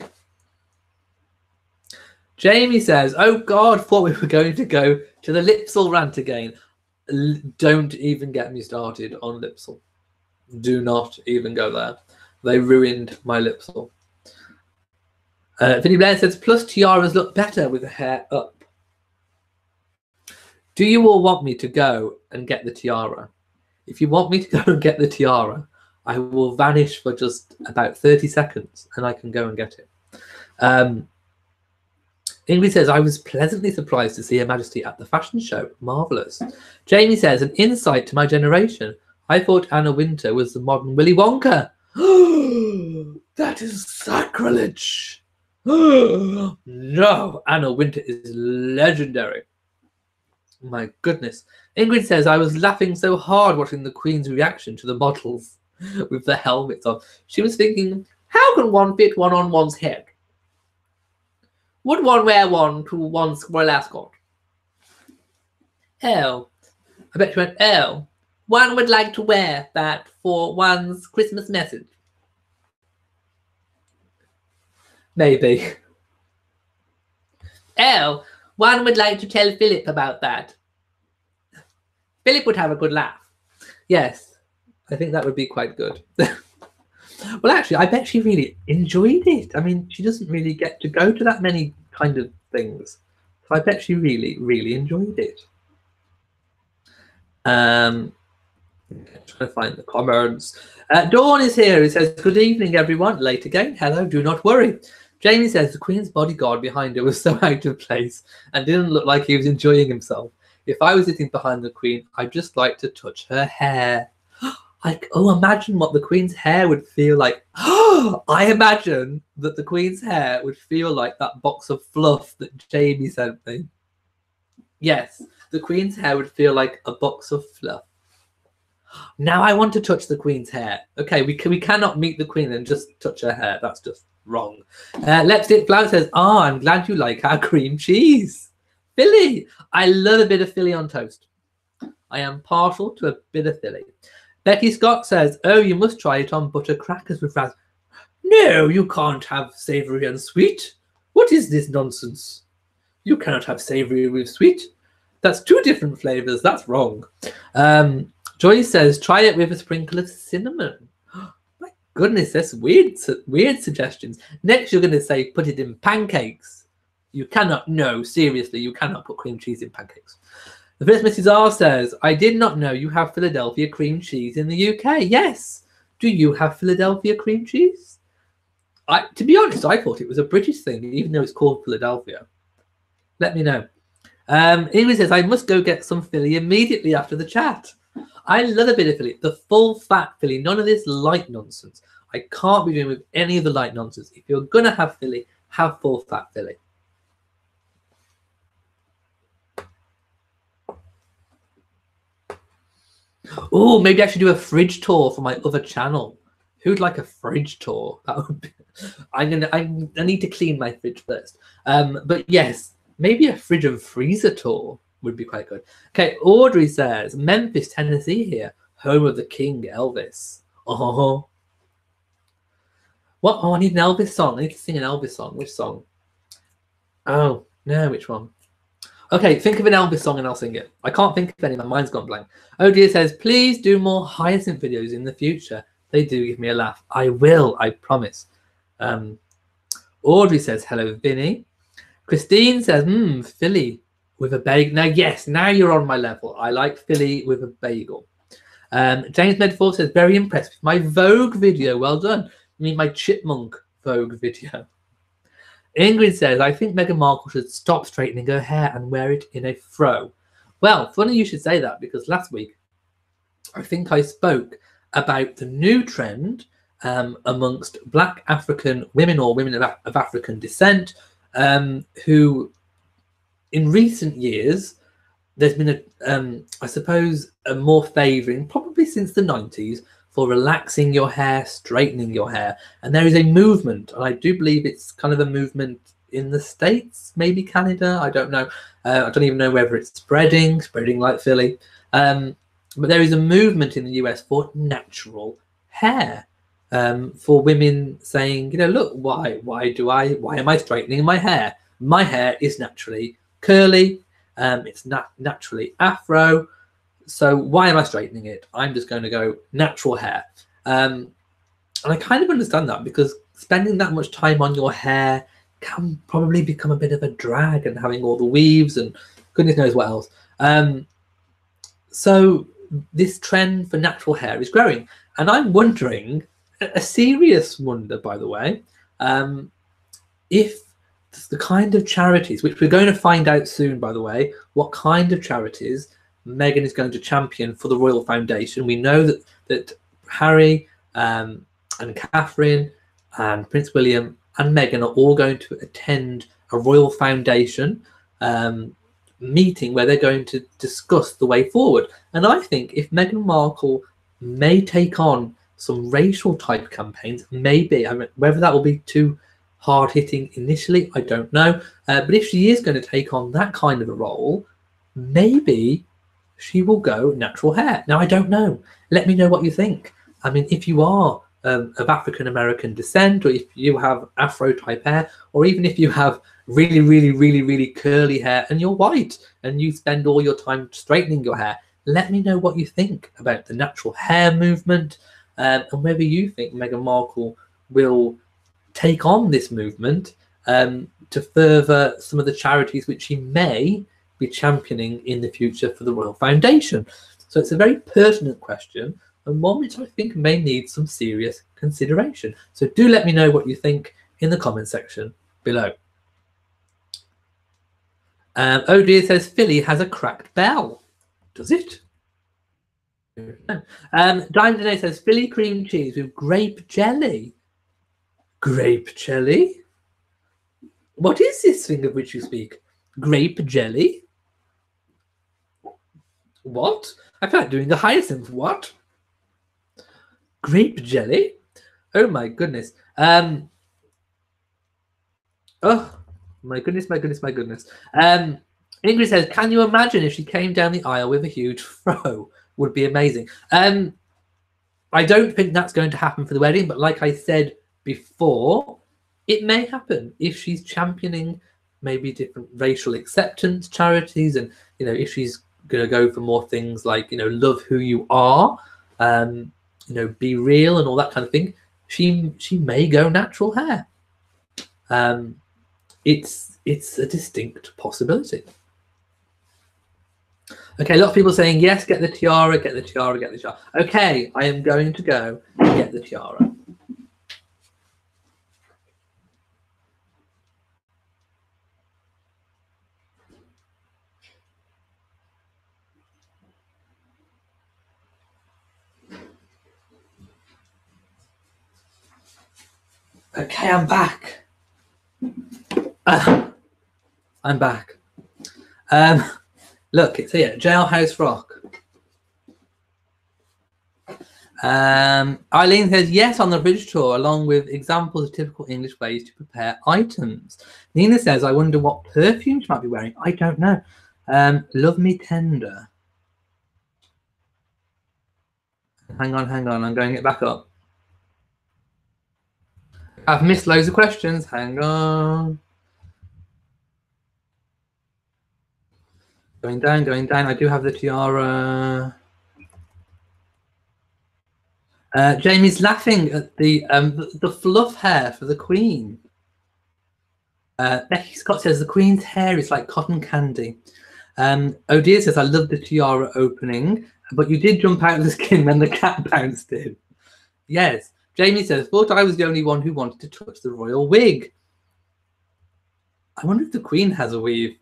Jamie says, oh God, thought we were going to go to the Lipsall rant again. Don't even get me started on Lipsall. Do not even go there. They ruined my Lipsall. Vinny Blair says, plus tiaras look better with the hair up. Do you all want me to go and get the tiara? If you want me to go and get the tiara, I will vanish for just about 30 seconds and I can go and get it. Ingrid says, I was pleasantly surprised to see Her Majesty at the fashion show. Marvellous. Jamie says, an insight to my generation. I thought Anna Wintour was the modern Willy Wonka. That is sacrilege. No, Anna Wintour is legendary. My goodness. Ingrid says, I was laughing so hard watching the Queen's reaction to the models with the helmets on. She was thinking, how can one fit one on one's head? Would one wear one to one's royal ascot? Oh, I bet you went, oh, one would like to wear that for one's Christmas message. Maybe. Oh, one would like to tell Philip about that. Philip would have a good laugh. Yes, I think that would be quite good. Well, actually, I bet she really enjoyed it. I mean, she doesn't really get to go to that many kind of things. So I bet she really, really enjoyed it. Trying to find the comments. Dawn is here. He says, good evening, everyone. Late again. Hello, do not worry. Jamie says the Queen's bodyguard behind her was so out of place and didn't look like he was enjoying himself. If I was sitting behind the Queen, I'd just like to touch her hair. Imagine what the Queen's hair would feel like. I imagine that the Queen's hair would feel like that box of fluff that Jamie sent me. Yes, the Queen's hair would feel like a box of fluff. Now I want to touch the Queen's hair. Okay, we cannot meet the Queen and just touch her hair. That's just wrong. Lipstick Flower says, I'm glad you like our cream cheese. Philly. I love a bit of Philly on toast. I am partial to a bit of Philly. Becky Scott says, oh, you must try it on butter crackers with raspberry. No, you can't have savoury and sweet. What is this nonsense? You cannot have savoury with sweet. That's two different flavours. That's wrong. Joy says, try it with a sprinkle of cinnamon. My goodness, that's weird suggestions. Next, you're going to say, put it in pancakes. You cannot, no, seriously, you cannot put cream cheese in pancakes. The first Mrs. R says, I did not know you have Philadelphia cream cheese in the UK. Yes. Do you have Philadelphia cream cheese? To be honest, I thought it was a British thing, even though it's called Philadelphia. Let me know. Ingrid says, I must go get some Philly immediately after the chat. I love a bit of Philly, the full fat Philly, none of this light nonsense. I can't be doing with any of the light nonsense. If you're going to have Philly, have full fat Philly. Oh, maybe I should do a fridge tour for my other channel. Who'd like a fridge tour? That would be... I need to clean my fridge first. But yes, maybe a fridge and freezer tour would be quite good. Okay, Audrey says, Memphis, Tennessee here, home of the King Elvis. Oh. What? Oh, I need an Elvis song. I need to sing an Elvis song. Which song? Oh, no, which one? Okay, think of an Elvis song and I'll sing it. I can't think of any. My mind's gone blank. Oh dear says, please do more Hyacinth videos in the future. They do give me a laugh. I will, I promise. Audrey says, hello, Vinny. Christine says, Philly with a bagel. Now, yes, now you're on my level. I like Philly with a bagel. James Medford says, very impressed with my Vogue video. Well done. You mean my chipmunk Vogue video. Ingrid says, I think Meghan Markle should stop straightening her hair and wear it in a fro. Well, funny you should say that, because last week I think I spoke about the new trend amongst Black African women or women of African descent who in recent years there's been I suppose a more favouring, probably since the 90s, for relaxing your hair, straightening your hair. And there is a movement, and I do believe it's kind of a movement in the States, maybe Canada, I don't know. I don't even know whether it's spreading like Philly. But there is a movement in the US for natural hair, for women saying, you know, look, why am I straightening my hair? My hair is naturally curly, it's naturally afro. So why am I straightening it? I'm just going to go natural hair. And I kind of understand that, because spending that much time on your hair can probably become a bit of a drag, and having all the weaves and goodness knows what else. So this trend for natural hair is growing. And I'm wondering, a serious wonder, by the way, if the kind of charities, which we're going to find out soon, by the way, what kind of charities Meghan is going to champion for the Royal Foundation. We know that Harry and Catherine and Prince William and Meghan are all going to attend a Royal Foundation meeting where they're going to discuss the way forward. And I think if Meghan Markle may take on some racial type campaigns, maybe, I mean, whether that will be too hard hitting initially, I don't know. But if she is going to take on that kind of a role, maybe she will go natural hair. Now, I don't know. Let me know what you think. I mean, if you are of African-American descent, or if you have Afro type hair, or even if you have really, really, really, really curly hair and you're white and you spend all your time straightening your hair, let me know what you think about the natural hair movement, and whether you think Meghan Markle will take on this movement to further some of the charities which she may be championing in the future for the Royal Foundation. So it's a very pertinent question, and one which I think may need some serious consideration. So do let me know what you think in the comment section below. Oh dear says Philly has a cracked bell. Does it? Diamond Danae says Philly cream cheese with grape jelly. Grape jelly? What is this thing of which you speak? Grape jelly? What? I feel like doing the hyacinth. What? Grape jelly? Oh my goodness. Oh my goodness, my goodness, my goodness. Ingrid says, can you imagine if she came down the aisle with a huge fro? Would be amazing. I don't think that's going to happen for the wedding, but like I said before, it may happen if she's championing maybe different racial acceptance charities, and if she's going to go for more things like love who you are, be real and all that kind of thing. She may go natural hair. It's a distinct possibility. Okay, a lot of people saying yes, get the tiara, get the tiara, get the tiara. Okay, I am going to go get the tiara. Okay, I'm back. I'm back. Look, it's here, Jailhouse Rock. Eileen says yes on the bridge tour, along with examples of typical English ways to prepare items. Nina says, I wonder what perfume she might be wearing. I don't know. Love Me Tender. Hang on, I'm going to get back up. I've missed loads of questions. Hang on. Going down. I do have the tiara. Jamie's laughing at the fluff hair for the Queen. Becky Scott says the Queen's hair is like cotton candy. Odia says I love the tiara opening, but you did jump out of the skin when the cat bounced in. Yes. Jamie says, thought I was the only one who wanted to touch the royal wig. I wonder if the Queen has a weave.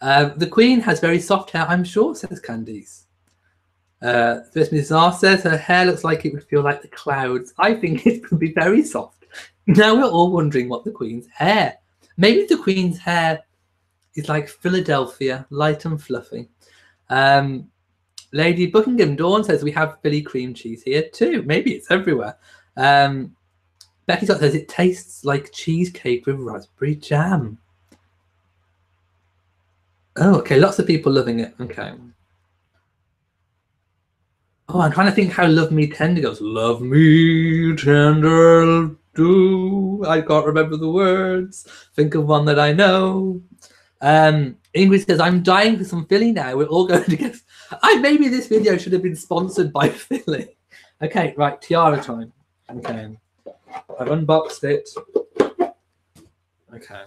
The Queen has very soft hair, I'm sure, says Candice. First Mrs. R says her hair looks like it would feel like the clouds. I think it could be very soft. Now we're all wondering what the Queen's hair. Maybe the Queen's hair is like Philadelphia, light and fluffy. Lady Buckingham Dawn says we have Philly cream cheese here too. Maybe it's everywhere. Becky Scott says it tastes like cheesecake with raspberry jam. Oh, okay. Lots of people loving it. Okay. Oh, I'm trying to think how Love Me Tender goes. Love me tender, do. I can't remember the words. Think of one that I know. Ingrid says, I'm dying for some Philly now. We're all going to get... maybe this video should have been sponsored by Philly. Okay, right. Tiara time. Okay. I've unboxed it. Okay.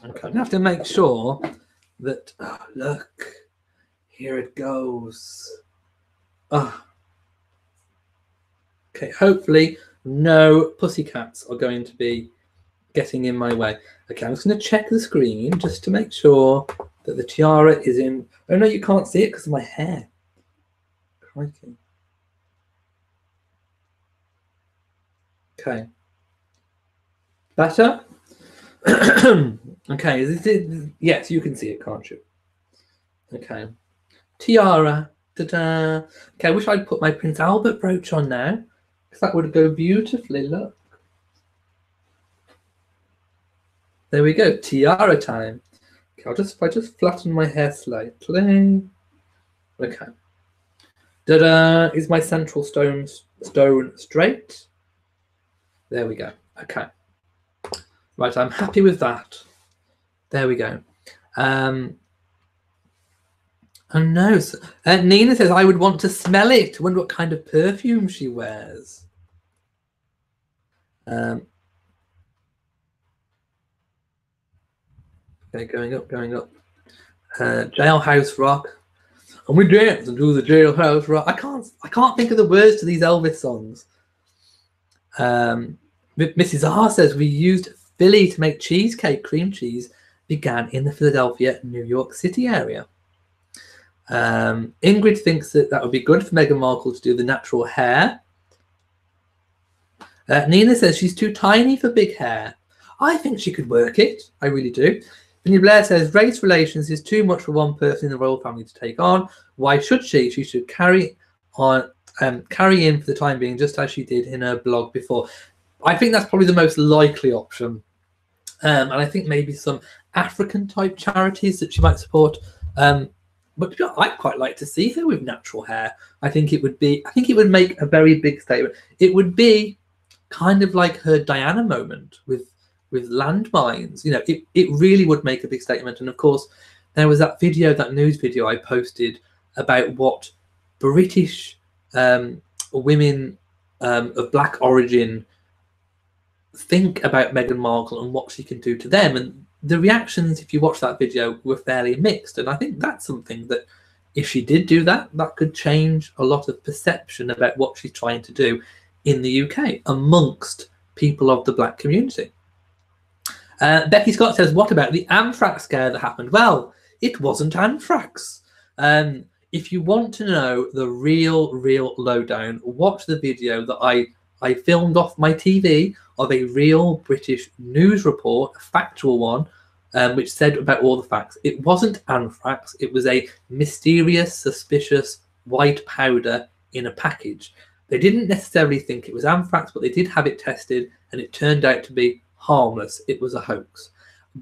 Okay. I have to make sure that... Oh, look. Here it goes. Oh. Okay, hopefully no pussycats are going to be getting in my way. Okay, I'm just going to check the screen just to make sure that the tiara is in... Oh, no, you can't see it because of my hair. Crikey. Okay. Better? Okay, is it... Yes, you can see it, can't you? Okay. Tiara. Ta-da. Okay, I wish I'd put my Prince Albert brooch on now, because that would go beautifully. Look. There we go. Tiara time. Okay, if I just flatten my hair slightly. Okay. Ta-da. Is my central stone straight? There we go. Okay. Right, I'm happy with that. There we go. Oh no. Nina says, I would want to smell it. I wonder what kind of perfume she wears. Okay, going up, going up. Jailhouse Rock. And we dance into the Jailhouse Rock. I can't think of the words to these Elvis songs. Mrs. R says we used Philly to make cheesecake. Cream cheese began in the Philadelphia, New York City area. Ingrid thinks that would be good for Meghan Markle to do the natural hair. Nina says she's too tiny for big hair. I think she could work it. I really do. Vinny Blair says race relations is too much for one person in the royal family to take on. Why should she? She should carry in for the time being, just as she did in her blog before. I think that's probably the most likely option. And I think maybe some African type charities that she might support. But I'd quite like to see her with natural hair. I think it would make a very big statement. It would be kind of like her Diana moment with landmines. You know, it really would make a big statement. And of course, there was that news video I posted about what British women of black origin think about Meghan Markle and what she can do to them. And the reactions, if you watch that video, were fairly mixed. And I think that's something that if she did do that, that could change a lot of perception about what she's trying to do in the UK amongst people of the black community. Becky Scott says, what about the anthrax scare that happened? Well, it wasn't anthrax. If you want to know the real lowdown, watch the video that I filmed off my TV of a real British news report, a factual one, which said about all the facts. It wasn't anthrax. It was a mysterious, suspicious white powder in a package. They didn't necessarily think it was anthrax, but they did have it tested, and it turned out to be harmless. It was a hoax.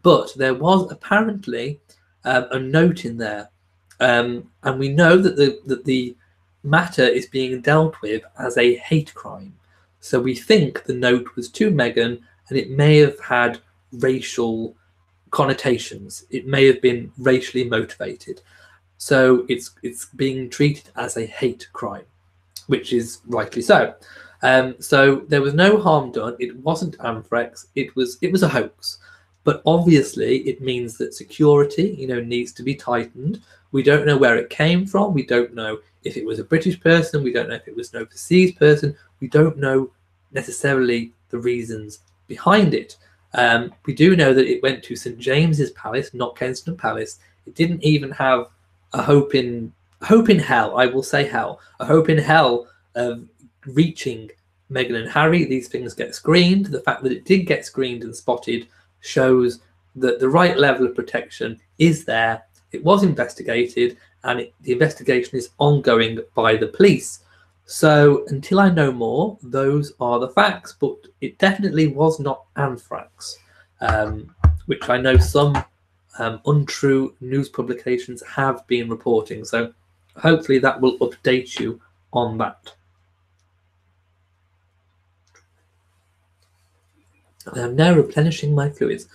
But there was apparently a note in there, and we know that the matter is being dealt with as a hate crime. So we think the note was to Meghan, and it may have had racial connotations. It may have been racially motivated. So it's being treated as a hate crime, which is rightly so. So there was no harm done. It wasn't anthrax. It was a hoax. But obviously, it means that security, needs to be tightened. We don't know where it came from. We don't know if it was a British person. We don't know if it was an overseas person. We don't know necessarily the reasons behind it. We do know that it went to St. James's Palace, not Kensington Palace. It didn't even have a hope in hell. I will say hell. A hope in hell of reaching Meghan and Harry. These things get screened. The fact that it did get screened and spotted shows that the right level of protection is there. It was investigated, and the investigation is ongoing by the police. So until I know more, those are the facts. But it definitely was not anthrax, which I know some untrue news publications have been reporting. So hopefully that will update you on that. I'm now replenishing my fluids.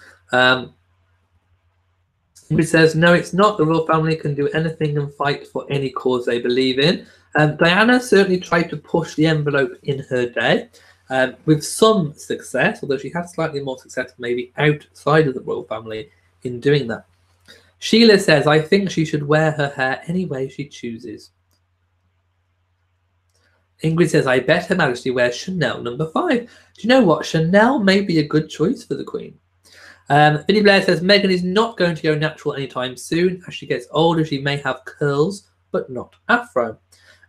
It says, no, it's not. The royal family can do anything and fight for any cause they believe in. Diana certainly tried to push the envelope in her day with some success, although she had slightly more success maybe outside of the royal family in doing that. Sheila says, I think she should wear her hair any way she chooses. Ingrid says, I bet Her Majesty wears Chanel No. 5. Do you know what? Chanel may be a good choice for the Queen. Vinny Blair says, Meghan is not going to go natural anytime soon. As she gets older, she may have curls, but not afro.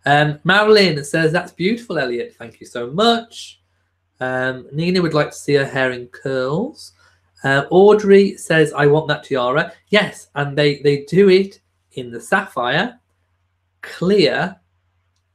Marilyn says, that's beautiful, Elliot. Thank you so much. Nina would like to see her hair in curls. Audrey says, I want that tiara. Yes, and they do it in the sapphire, clear,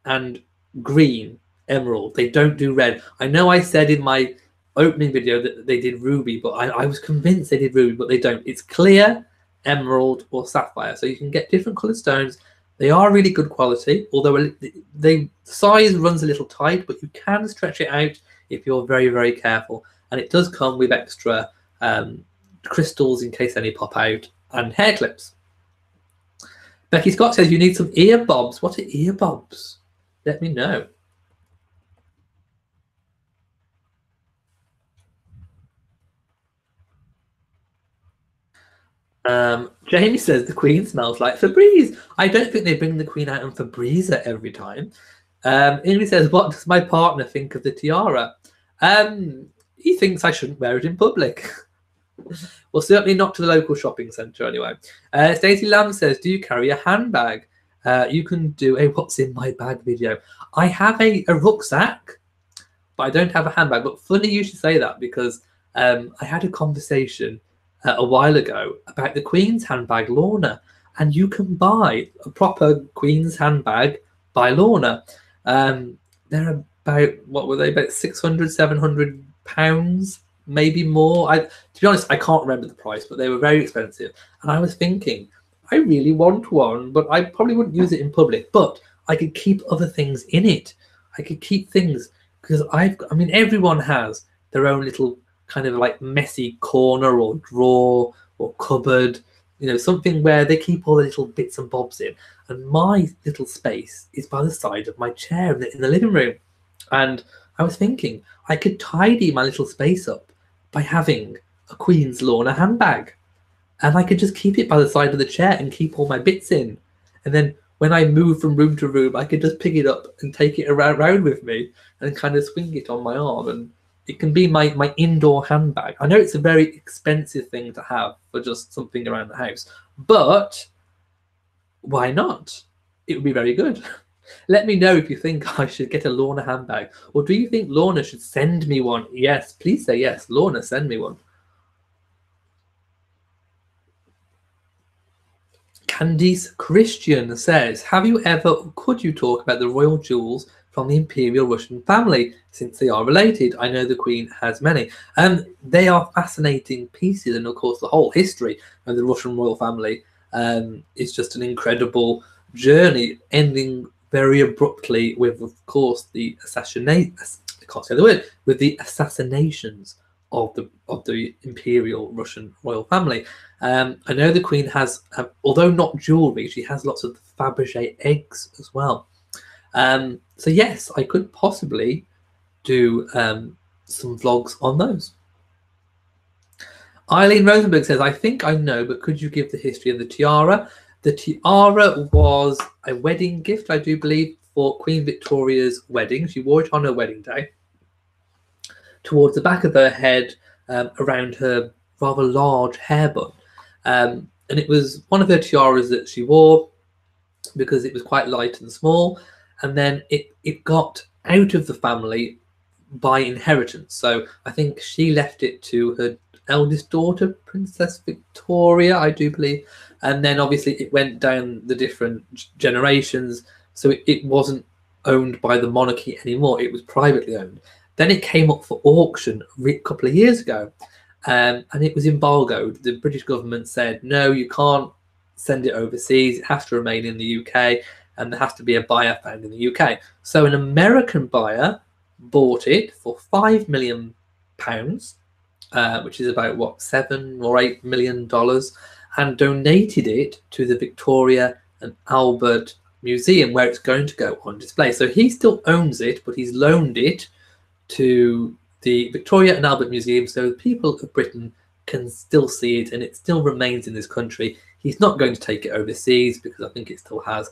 and green emerald. They don't do red. I know I said in my opening video that they did ruby, but I was convinced they did ruby, but they don't. It's clear, emerald, or sapphire. So you can get different colored stones. They are really good quality, although the size runs a little tight, but you can stretch it out if you're very, very careful. And it does come with extra crystals in case any pop out, and hair clips. Becky Scott says, you need some ear bobs. What are ear bobs? Let me know. Jamie says the Queen smells like Febreze. I don't think they bring the Queen out in Febreze every time. Ingrid says, what does my partner think of the tiara? He thinks I shouldn't wear it in public. Well, certainly not to the local shopping centre anyway. Stacey Lamb says, do you carry a handbag? You can do a what's in my bag video. I have a rucksack, but I don't have a handbag. But funny you should say that, because I had a conversation a while ago about the Queen's handbag Lorna, and you can buy a proper Queen's handbag by Lorna. They're about, what were they, about 600, 700 pounds, maybe more. To be honest, I can't remember the price, but they were very expensive. And I was thinking, I really want one, but I probably wouldn't use it in public. But I could keep other things in it. I could keep things, because I mean, everyone has their own little kind of like messy corner or drawer or cupboard, you know, something where they keep all the little bits and bobs in. And my little space is by the side of my chair in the living room. And I was thinking I could tidy my little space up by having a Queen's Lorna handbag. And I could just keep it by the side of the chair and keep all my bits in. And then when I move from room to room, I could just pick it up and take it around with me and kind of swing it on my arm. And it can be my indoor handbag. I know it's a very expensive thing to have for just something around the house, but why not? It would be very good. Let me know if you think I should get a Lorna handbag, or do you think Lorna should send me one? Yes, please say yes. Lorna, send me one. Candice Christian says, have you ever, or could you talk about the royal jewels from the Imperial Russian family, since they are related? I know the Queen has many. They are fascinating pieces, and of course the whole history of the Russian royal family is just an incredible journey, ending very abruptly with, of course, the assassinations of the Imperial Russian royal family. I know the Queen has, although not jewellery, she has lots of Fabergé eggs as well. So yes, I could possibly do some vlogs on those. Eileen Rosenberg says, I think I know, but could you give the history of the tiara? The tiara was a wedding gift, I do believe, for Queen Victoria's wedding. She wore it on her wedding day, towards the back of her head, around her rather large hair bun. And it was one of her tiaras that she wore because it was quite light and small. And then it got out of the family by inheritance. So I think she left it to her eldest daughter, Princess Victoria, I do believe. And then obviously it went down the different generations. So it wasn't owned by the monarchy anymore. It was privately owned. Then it came up for auction a couple of years ago, and it was embargoed. The British government said, no, you can't send it overseas. It has to remain in the UK, and there has to be a buyer found in the UK. So an American buyer bought it for £5 million, which is about, what, $7 or $8 million, and donated it to the Victoria and Albert Museum, where it's going to go on display. So he still owns it, but he's loaned it to the Victoria and Albert Museum, so the people of Britain can still see it, and it still remains in this country. He's not going to take it overseas because I think it still has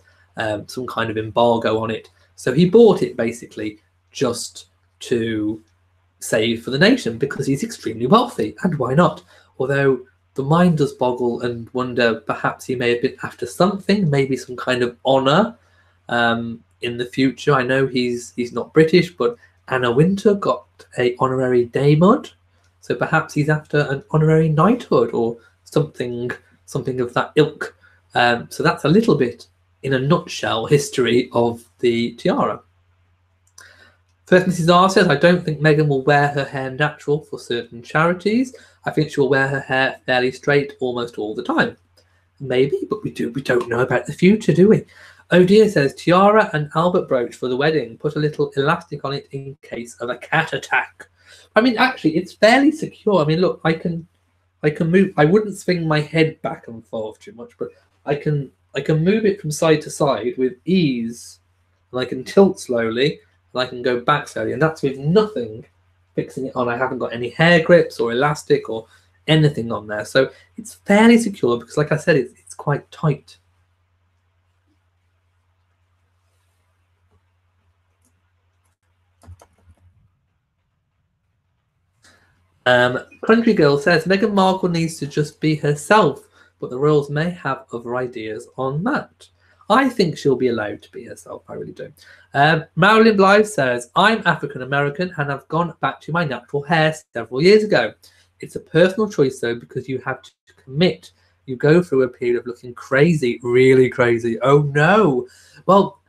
some kind of embargo on it. So he bought it basically just to save for the nation, because he's extremely wealthy, and why not? Although the mind does boggle and wonder, perhaps he may have been after something, maybe some kind of honour in the future. I know he's not British, but Anna Wintour got a honorary damehood, so perhaps he's after an honorary knighthood or something of that ilk. So that's a little bit, in a nutshell, history of the tiara. First Mrs. R says, I don't think Meghan will wear her hair natural for certain charities. I think she will wear her hair fairly straight almost all the time. Maybe, but we don't know about the future, do we? Oh dear says, tiara and Albert brooch for the wedding. Put a little elastic on it in case of a cat attack. I mean, actually, it's fairly secure. I mean, look, I can move. I wouldn't swing my head back and forth too much, but I can move it from side to side with ease, and I can tilt slowly, and I can go back slowly, and that's with nothing fixing it on. I haven't got any hair grips or elastic or anything on there. So it's fairly secure because, like I said, it's quite tight. Country Girl says Meghan Markle needs to just be herself, but the royals may have other ideas on that. I think she'll be allowed to be herself. I really do. Marilyn Blythe says, I'm African American and I've gone back to my natural hair several years ago. It's a personal choice, though, because you have to commit. You go through a period of looking crazy, really crazy. Oh, no. Well,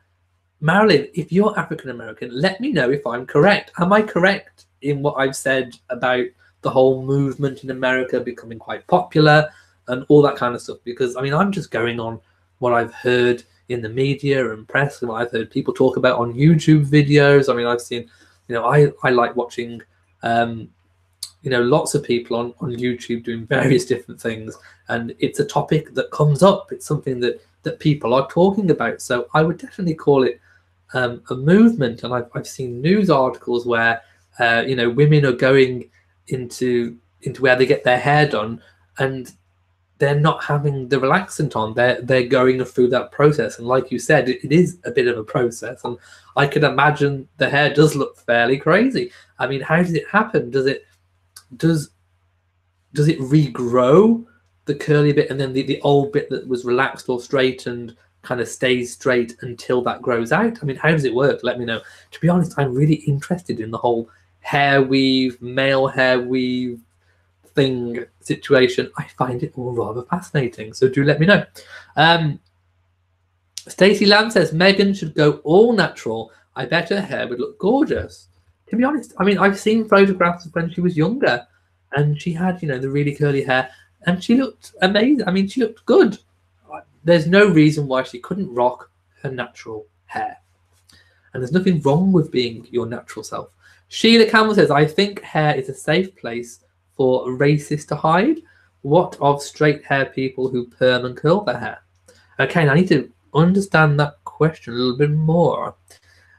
Marilyn, if you're African American, let me know if I'm correct. Am I correct in what I've said about the whole movement in America becoming quite popular and all that kind of stuff? Because, I mean, I'm just going on what I've heard in the media and press and what I've heard people talk about on YouTube videos. I mean, I've seen, I like watching, lots of people on YouTube doing various different things. And it's a topic that comes up. It's something that people are talking about. So I would definitely call it a movement. And I've seen news articles where, women are going into where they get their hair done and they're not having the relaxant on. They're going through that process. And like you said, it is a bit of a process. And I could imagine the hair does look fairly crazy. I mean, how does it happen? Does it regrow the curly bit and then the old bit that was relaxed or straightened kind of stays straight until that grows out? I mean, how does it work? Let me know. To be honest, I'm really interested in the whole hair weave, male hair weave thing situation. I find it all rather fascinating. So do let me know. Stacey Lamb says Meghan should go all natural. I bet her hair would look gorgeous. To be honest, I mean, I've seen photographs of when she was younger and she had, the really curly hair and she looked amazing. I mean, she looked good. There's no reason why she couldn't rock her natural hair. And there's nothing wrong with being your natural self. Sheila Campbell says, I think hair is a safe place for racists to hide. What of straight hair people who perm and curl their hair? Okay, now I need to understand that question a little bit more.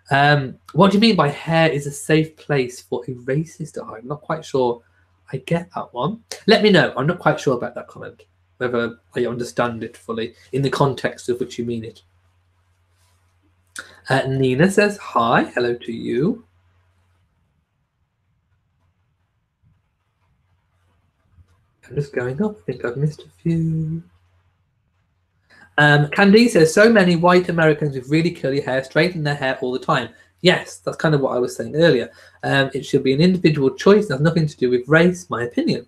What do you mean by hair is a safe place for a racist to hide? I'm not quite sure I get that one. Let me know. I'm not quite sure about that comment, whether I understand it fully in the context of which you mean it. Nina says, hi, hello to you. I'm just going up. I think I've missed a few. Candice says, so many white Americans with really curly hair straighten their hair all the time. Yes, that's kind of what I was saying earlier. It should be an individual choice. It has nothing to do with race, my opinion.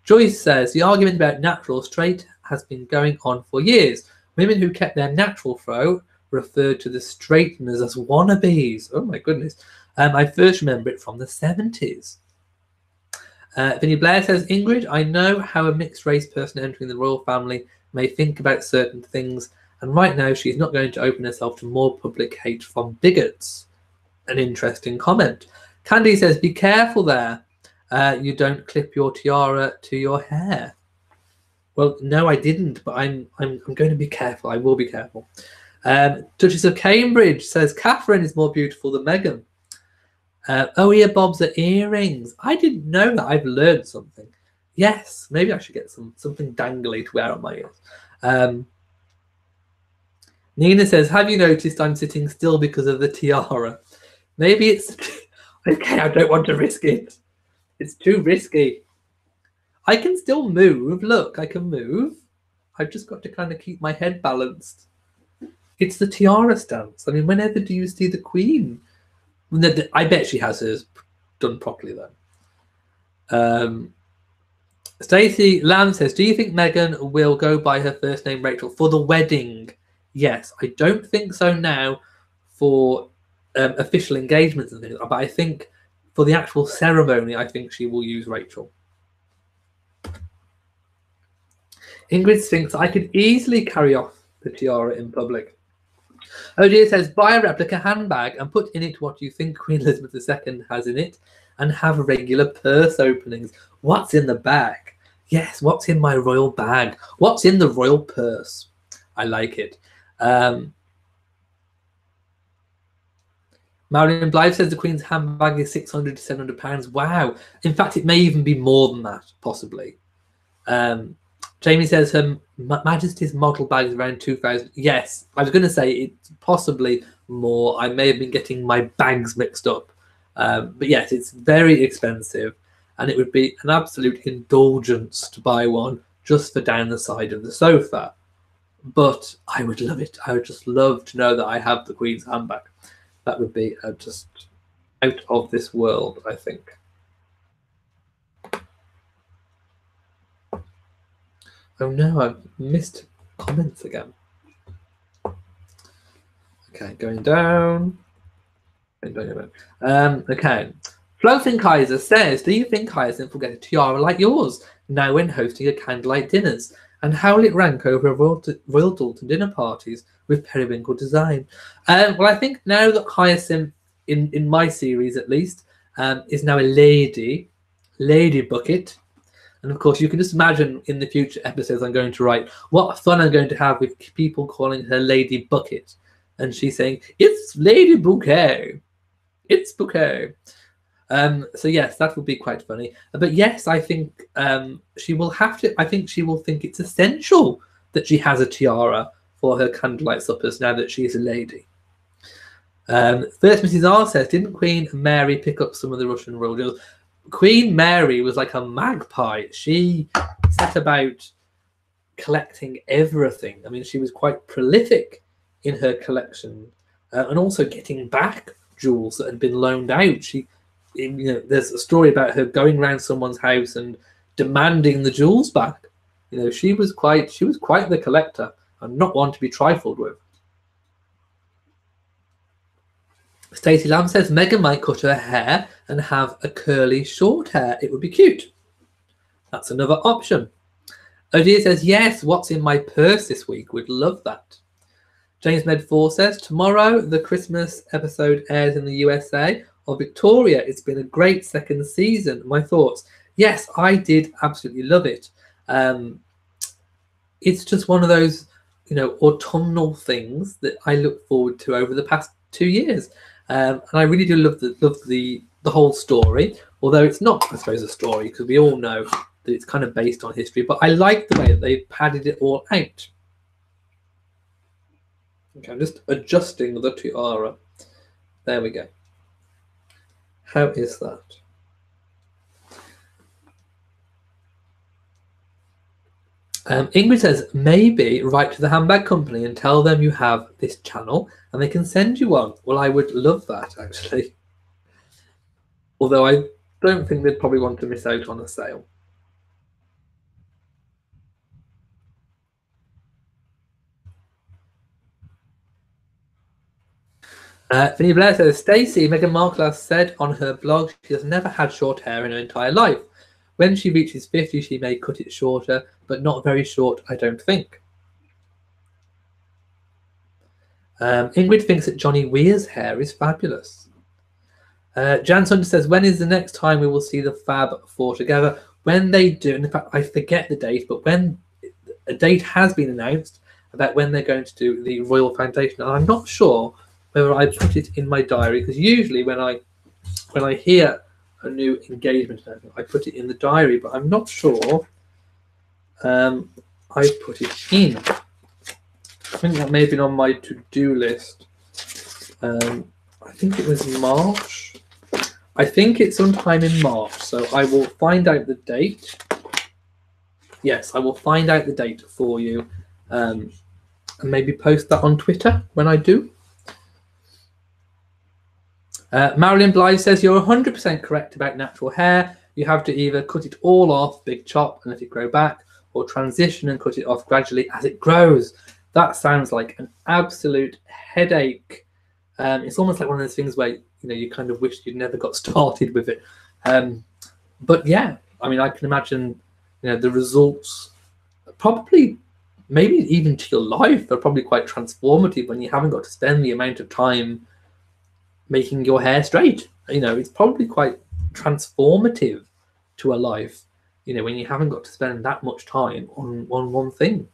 Joyce says, the argument about natural straight has been going on for years. Women who kept their natural fro referred to the straighteners as wannabes. Oh my goodness. I first remember it from the 70s. Vinny Blair says, Ingrid, I know how a mixed race person entering the royal family may think about certain things, and right now she's not going to open herself to more public hate from bigots. An interesting comment. Candy says, be careful there. You don't clip your tiara to your hair. Well, no, I didn't, but I'm going to be careful. I will be careful. Duchess of Cambridge says, Catherine is more beautiful than Meghan. Oh, ear bobs are earrings. I didn't know that. I've learned something. Yes, maybe I should get something dangly to wear on my ears. Nina says, have you noticed I'm sitting still because of the tiara? Maybe it's... okay, I don't want to risk it. It's too risky. I can still move. Look, I can move. I've just got to kind of keep my head balanced. It's the tiara stance. I mean, whenever do you see the Queen? I bet she has hers done properly, though. Stacey Lamb says, do you think Meghan will go by her first name, Rachel, for the wedding? Yes. I don't think so now for official engagements and things, but I think for the actual ceremony, I think she will use Rachel. Ingrid thinks I could easily carry off the tiara in public. Oh dear says, buy a replica handbag and put in it what you think Queen Elizabeth II has in it and have regular purse openings. What's in the bag? Yes, what's in my royal bag? What's in the royal purse? I like it. Marion Blythe says the Queen's handbag is £600 to £700. Wow. In fact, it may even be more than that, possibly. Jamie says her Majesty's model bag is around 2,000. Yes, I was going to say it's possibly more. I may have been getting my bags mixed up. But yes, it's very expensive, and it would be an absolute indulgence to buy one just for down the side of the sofa. But I would love it. I would just love to know that I have the Queen's handbag. That would be just out of this world, I think. Oh no, I've missed comments again. Okay, going down. Okay. Floating Kaiser says, do you think Hyacinth will get a tiara like yours now when hosting a candlelight dinners? And how will it rank over Royal Dalton dinner parties with periwinkle design? Well, I think now that Hyacinth, in my series at least, is now a lady bucket. And of course, you can just imagine in the future episodes I'm going to write what fun I'm going to have with people calling her Lady Bucket. And she's saying, it's Lady Bouquet. It's Bouquet. So yes, that would be quite funny. But yes, I think she will have to. I think she will think it's essential that she has a tiara for her candlelight suppers now that she is a lady. First Mrs. R says, didn't Queen Mary pick up some of the Russian royal jewels? Queen Mary was like a magpie. She set about collecting everything. I mean, she was quite prolific in her collection, and also getting back jewels that had been loaned out. There's a story about her going around someone's house and demanding the jewels back. She was quite the collector, and not one to be trifled with. Stacey Lamb says Meghan might cut her hair and have a curly short hair. It would be cute. That's another option. Odia says, yes, what's in my purse this week? Would love that. James Med4 says, tomorrow the Christmas episode airs in the USA of Victoria. It's been a great second season. My thoughts? Yes, I did absolutely love it. It's just one of those, autumnal things that I look forward to over the past 2 years. And I really do love the whole story, although it's not, I suppose, a story, because we all know that it's kind of based on history. But I like the way that they've padded it all out. Okay, I'm just adjusting the tiara. There we go. How is that? Ingrid says, maybe write to the handbag company and tell them you have this channel and they can send you one. Well, I would love that, actually. Although I don't think they'd probably want to miss out on a sale. Vinny Blair says, Stacey, Meghan Markle has said on her blog she has never had short hair in her entire life. When she reaches 50, she may cut it shorter, but not very short, I don't think. Ingrid thinks that Johnny Weir's hair is fabulous. Jan Sunder says, when is the next time we will see the Fab Four together? When they do, and in fact, I forget the date, but when a date has been announced about when they're going to do the Royal Foundation, and I'm not sure whether I put it in my diary, because usually when I hear a new engagement, I put it in the diary, but I'm not sure I put it in. I think that may have been on my to-do list. I think it was March. I think it's sometime in March, so I will find out the date. Yes, I will find out the date for you, and maybe post that on Twitter when I do. Marilyn Blythe says, you're 100% correct about natural hair. You have to either cut it all off, big chop, and let it grow back, or transition and cut it off gradually as it grows. That sounds like an absolute headache. It's almost like one of those things where you kind of wish you'd never got started with it. But yeah, I mean, I can imagine the results probably, maybe even to your life, are probably quite transformative when you haven't got to spend the amount of time making your hair straight. It's probably quite transformative to a life, when you haven't got to spend that much time on one thing.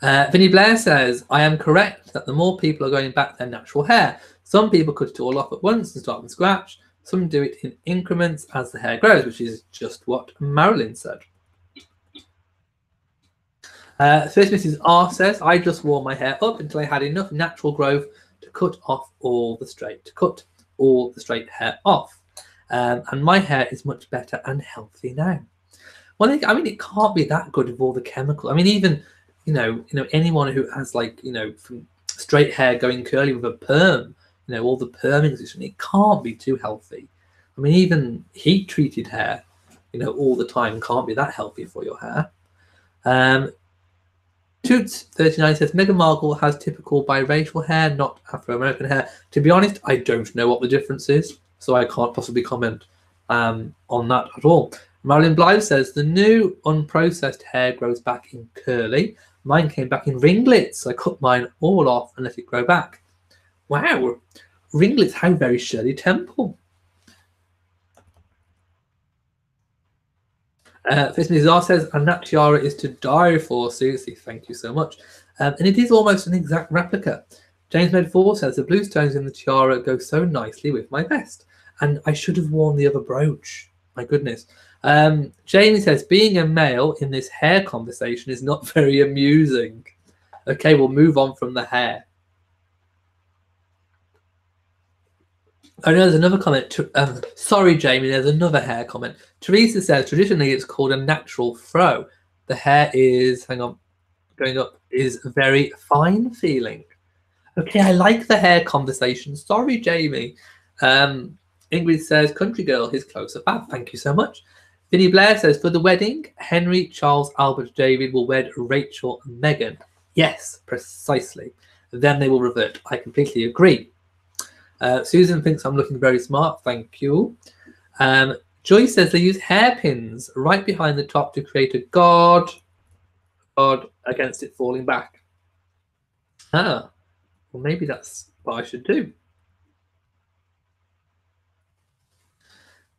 Vinny Blair says, I am correct that the more people are going back their natural hair. Some people cut it all off at once and start from scratch, Some do it in increments as the hair grows, which is just what Marilyn said. First Mrs. R says, I just wore my hair up until I had enough natural growth to cut all the straight hair off. And my hair is much better and healthy now. Well, I mean, it can't be that good with all the chemical. I mean, even, anyone who has from straight hair going curly with a perm, all the perming system, it can't be too healthy. I mean, even heat treated hair, all the time can't be that healthy for your hair. Toots39 says Meghan Markle has typical biracial hair, not Afro-American hair. To be honest, I don't know what the difference is, so I can't possibly comment on that at all. Marilyn Blythe says the new unprocessed hair grows back in curly. Mine came back in ringlets. I cut mine all off and let it grow back. Wow, ringlets, how very Shirley Temple. First Mrs. R says, and that tiara is to die for, Susie. Thank you so much. And it is almost an exact replica. James Med 4 says, the blue stones in the tiara go so nicely with my vest. And I should have worn the other brooch. My goodness. Jamie says, being a male in this hair conversation is not very amusing. Okay, we'll move on from the hair. Oh, no, there's another comment. Sorry, Jamie, there's another hair comment. Teresa says, traditionally, it's called a natural fro. The hair is, going up, is very fine feeling. Okay, I like the hair conversation. Sorry, Jamie. Ingrid says, country girl, his clothes are fab. Thank you so much. Vinnie Blair says, for the wedding, Henry, Charles, Albert, David will wed Rachel and Meghan. Yes, precisely. Then they will revert. I completely agree. Susan thinks I'm looking very smart. Thank you. Joy says they use hairpins right behind the top to create a guard against it falling back. Ah, well, maybe that's what I should do.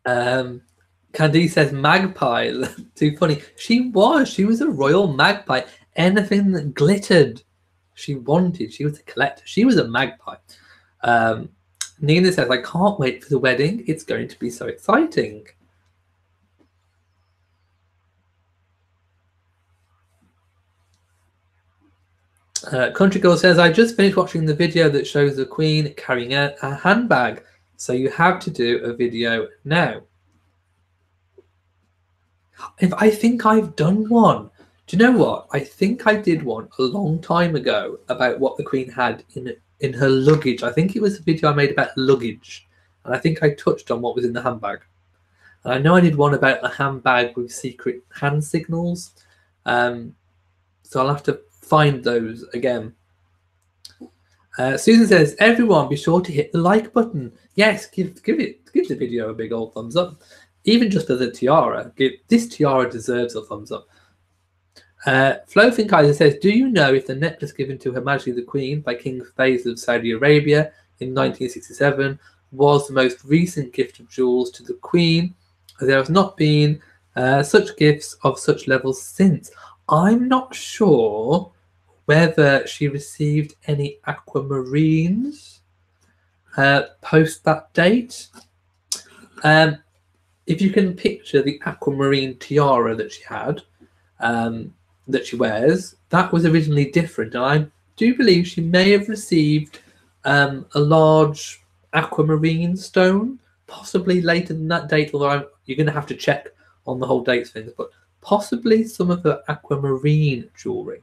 Candice says magpie. Too funny. She was a royal magpie. Anything that glittered, she wanted. She was a collector. She was a magpie. Nina says, I can't wait for the wedding. It's going to be so exciting. Country Girl says, I just finished watching the video that shows the Queen carrying a handbag. So you have to do a video now. I think I've done one. Do you know what? I think I did one a long time ago about what the Queen had in her luggage. I think it was a video I made about luggage. And I think I touched on what was in the handbag. And I know I did one about a handbag with secret hand signals. So I'll have to find those again. Susan says, everyone be sure to hit the like button. Yes, give the video a big old thumbs up. Even just for the tiara. This tiara deserves a thumbs up. Flo Finkaiser says, do you know if the necklace given to Her Majesty the Queen by King Faisal of Saudi Arabia in 1967 was the most recent gift of jewels to the Queen? There has not been such gifts of such levels since. I'm not sure whether she received any aquamarines post that date. If you can picture the aquamarine tiara that she had, that she wears, that was originally different. And I do believe she may have received a large aquamarine stone, possibly later than that date, although you're going to have to check on the whole dates things, but possibly some of the aquamarine jewellery.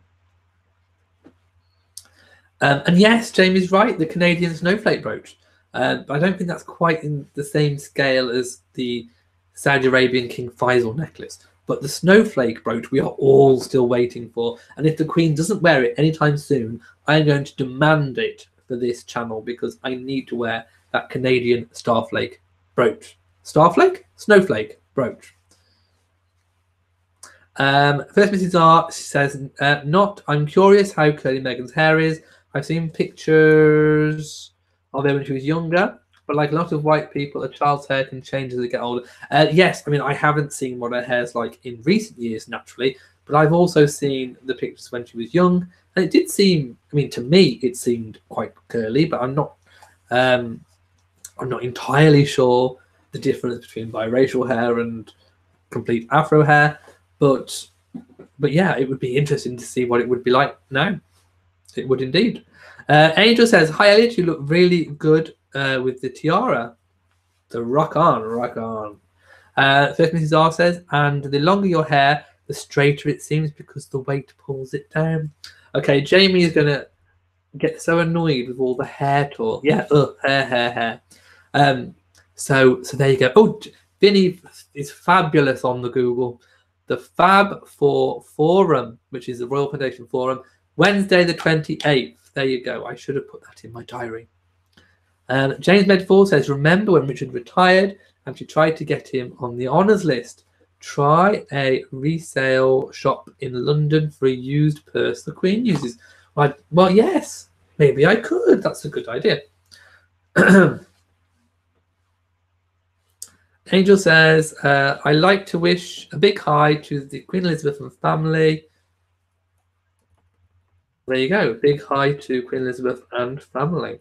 And yes, Jamie's right, the Canadian snowflake brooch. But I don't think that's quite in the same scale as the Saudi Arabian King Faisal necklace. But the snowflake brooch we are all still waiting for. And if the Queen doesn't wear it anytime soon, I'm going to demand it for this channel because I need to wear that Canadian starflake brooch. Starflake? Snowflake brooch. First Mrs. R says, I'm curious how curly Meghan's hair is. I've seen pictures of her when she was younger, but like a lot of white people, a child's hair can change as they get older. Yes, I mean, I haven't seen what her hair's like in recent years, naturally, but I've also seen the pictures when she was young, and it did seem, I mean, to me, it seemed quite curly, but I'm not entirely sure the difference between biracial hair and complete afro hair, but yeah, it would be interesting to see what it would be like now. It would indeed. Angel says, "Hi Elliot, you look really good with the tiara. So rock on, rock on." First Mrs. R says, "And the longer your hair, the straighter it seems because the weight pulls it down." Okay, Jamie is gonna get so annoyed with all the hair talk. Yeah, hair. So there you go. Oh, Vinny is fabulous on the Google. The Fab for Forum, which is the Royal Foundation Forum, Wednesday the 28th. There you go. I should have put that in my diary. James Medford says, "Remember when Richard retired and she tried to get him on the honours list? Try a resale shop in London for a used purse the Queen uses." Well, yes, maybe I could. That's a good idea. Angel says, "I like to wish a big hi to the Queen Elizabeth and family." There you go. Big hi to Queen Elizabeth and family.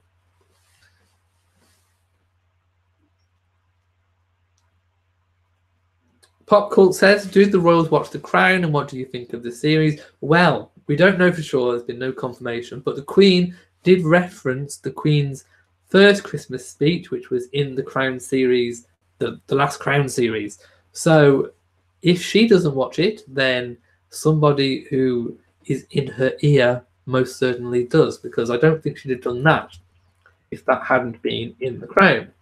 Pop Cult says, "Do the royals watch The Crown and what do you think of the series?" Well, we don't know for sure. There's been no confirmation, but the Queen did reference the Queen's first Christmas speech, which was in the Crown series, the last Crown series. So if she doesn't watch it, then somebody who is in her ear most certainly does, because I don't think she'd have done that if that hadn't been in the Crown.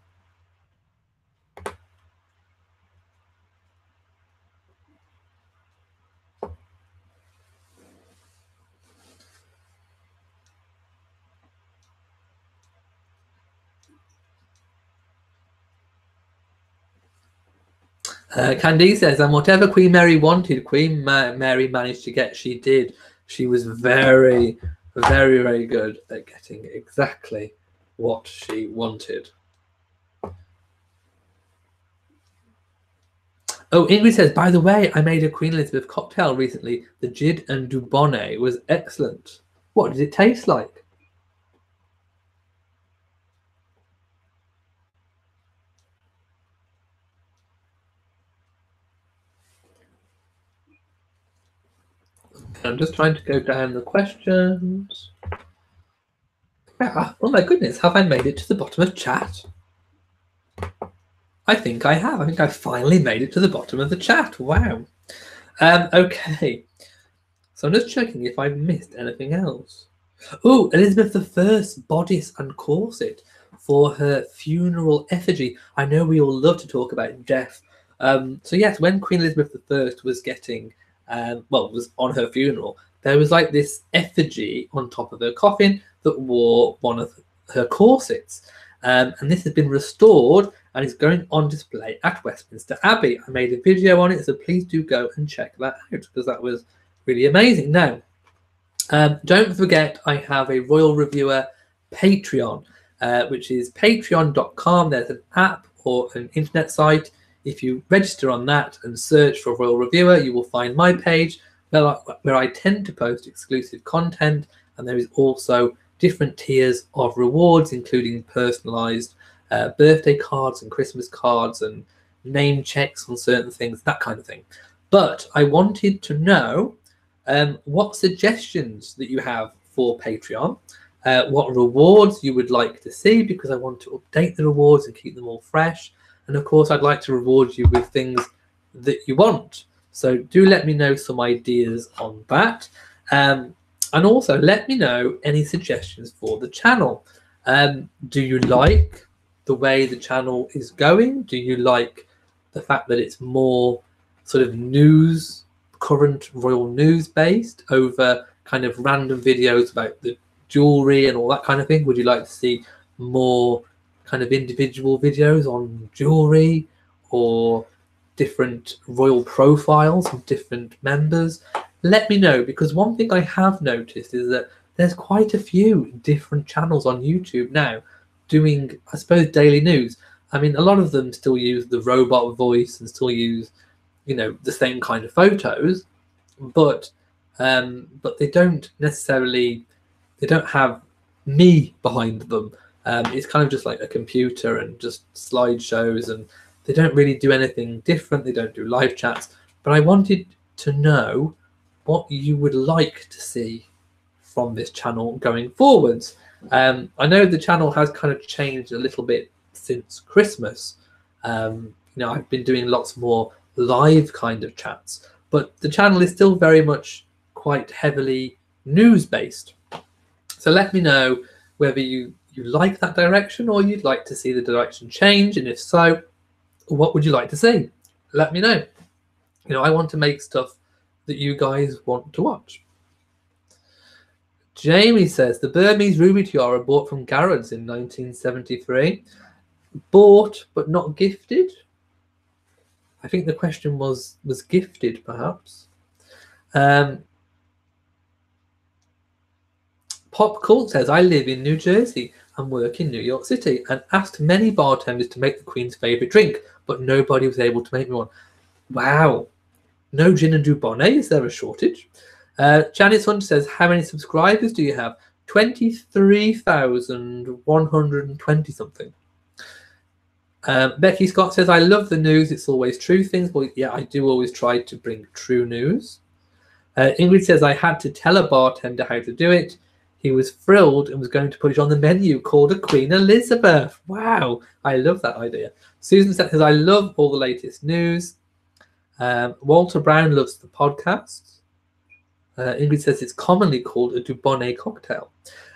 Candice says, "And whatever Queen Mary wanted, Queen Mary managed to get. She did. She was very, very, very good at getting exactly what she wanted." Oh, Ingrid says, "By the way, I made a Queen Elizabeth cocktail recently. The Gin and Dubonnet was excellent. What did it taste like?" I'm just trying to go down the questions. Oh my goodness, have I made it to the bottom of chat? I think I have. I think I finally made it to the bottom of the chat. Wow. Okay. So I'm just checking if I've missed anything else. Oh, Elizabeth I's bodice and corset for her funeral effigy. I know we all love to talk about death. So yes, when Queen Elizabeth I was getting, was on her funeral, there was like this effigy on top of her coffin that wore one of her corsets. And this has been restored and is going on display at Westminster Abbey. I made a video on it, so please do go and check that out because that was really amazing. Now, don't forget, I have a Royal Reviewer Patreon, which is patreon.com. There's an app or an internet site. If you register on that and search for Royal Reviewer, you will find my page where I tend to post exclusive content, and there is also different tiers of rewards, including personalized birthday cards and Christmas cards and name checks on certain things, that kind of thing. But I wanted to know what suggestions that you have for Patreon, what rewards you would like to see, because I want to update the rewards and keep them all fresh. And of course, I'd like to reward you with things that you want. So do let me know some ideas on that. And also let me know any suggestions for the channel. Do you like the way the channel is going? Do you like the fact that it's more sort of news, current royal news based over kind of random videos about the jewelry and all that kind of thing? Would you like to see more kind of individual videos on jewelry or different royal profiles of different members? Let me know, because one thing I have noticed is that there's quite a few different channels on YouTube now doing, I suppose, daily news. I mean, a lot of them still use the robot voice and still use, the same kind of photos, but they don't necessarily, they don't have me behind them. It's kind of just like a computer and just slideshows and They don't really do anything different. They don't do live chats. But I wanted to know what you would like to see from this channel going forwards. I know the channel has kind of changed a little bit since Christmas. I've been doing lots more live kind of chats, but the channel is still very much quite heavily news based. So let me know whether you like that direction or you'd like to see the direction change, and if so, what would you like to see? Let me know. I want to make stuff that you guys want to watch. Jamie says the Burmese ruby tiara bought from Garrett's in 1973. Bought but not gifted. I think the question was gifted, perhaps. Pop Cult says I live in New Jersey and work in New York City, and asked many bartenders to make the Queen's favourite drink, but nobody was able to make me one. Wow. No gin and Dubonnet. Is there a shortage? Janice Hunter says, how many subscribers do you have? 23,120 something. Becky Scott says, I love the news. It's always true things. Well, yeah, I do always try to bring true news. Ingrid says, I had to tell a bartender how to do it. He was thrilled and was going to put it on the menu, called a Queen Elizabeth. Wow, I love that idea. Susan says, I love all the latest news. Walter Brown loves the podcast. Ingrid says it's commonly called a Dubonnet cocktail.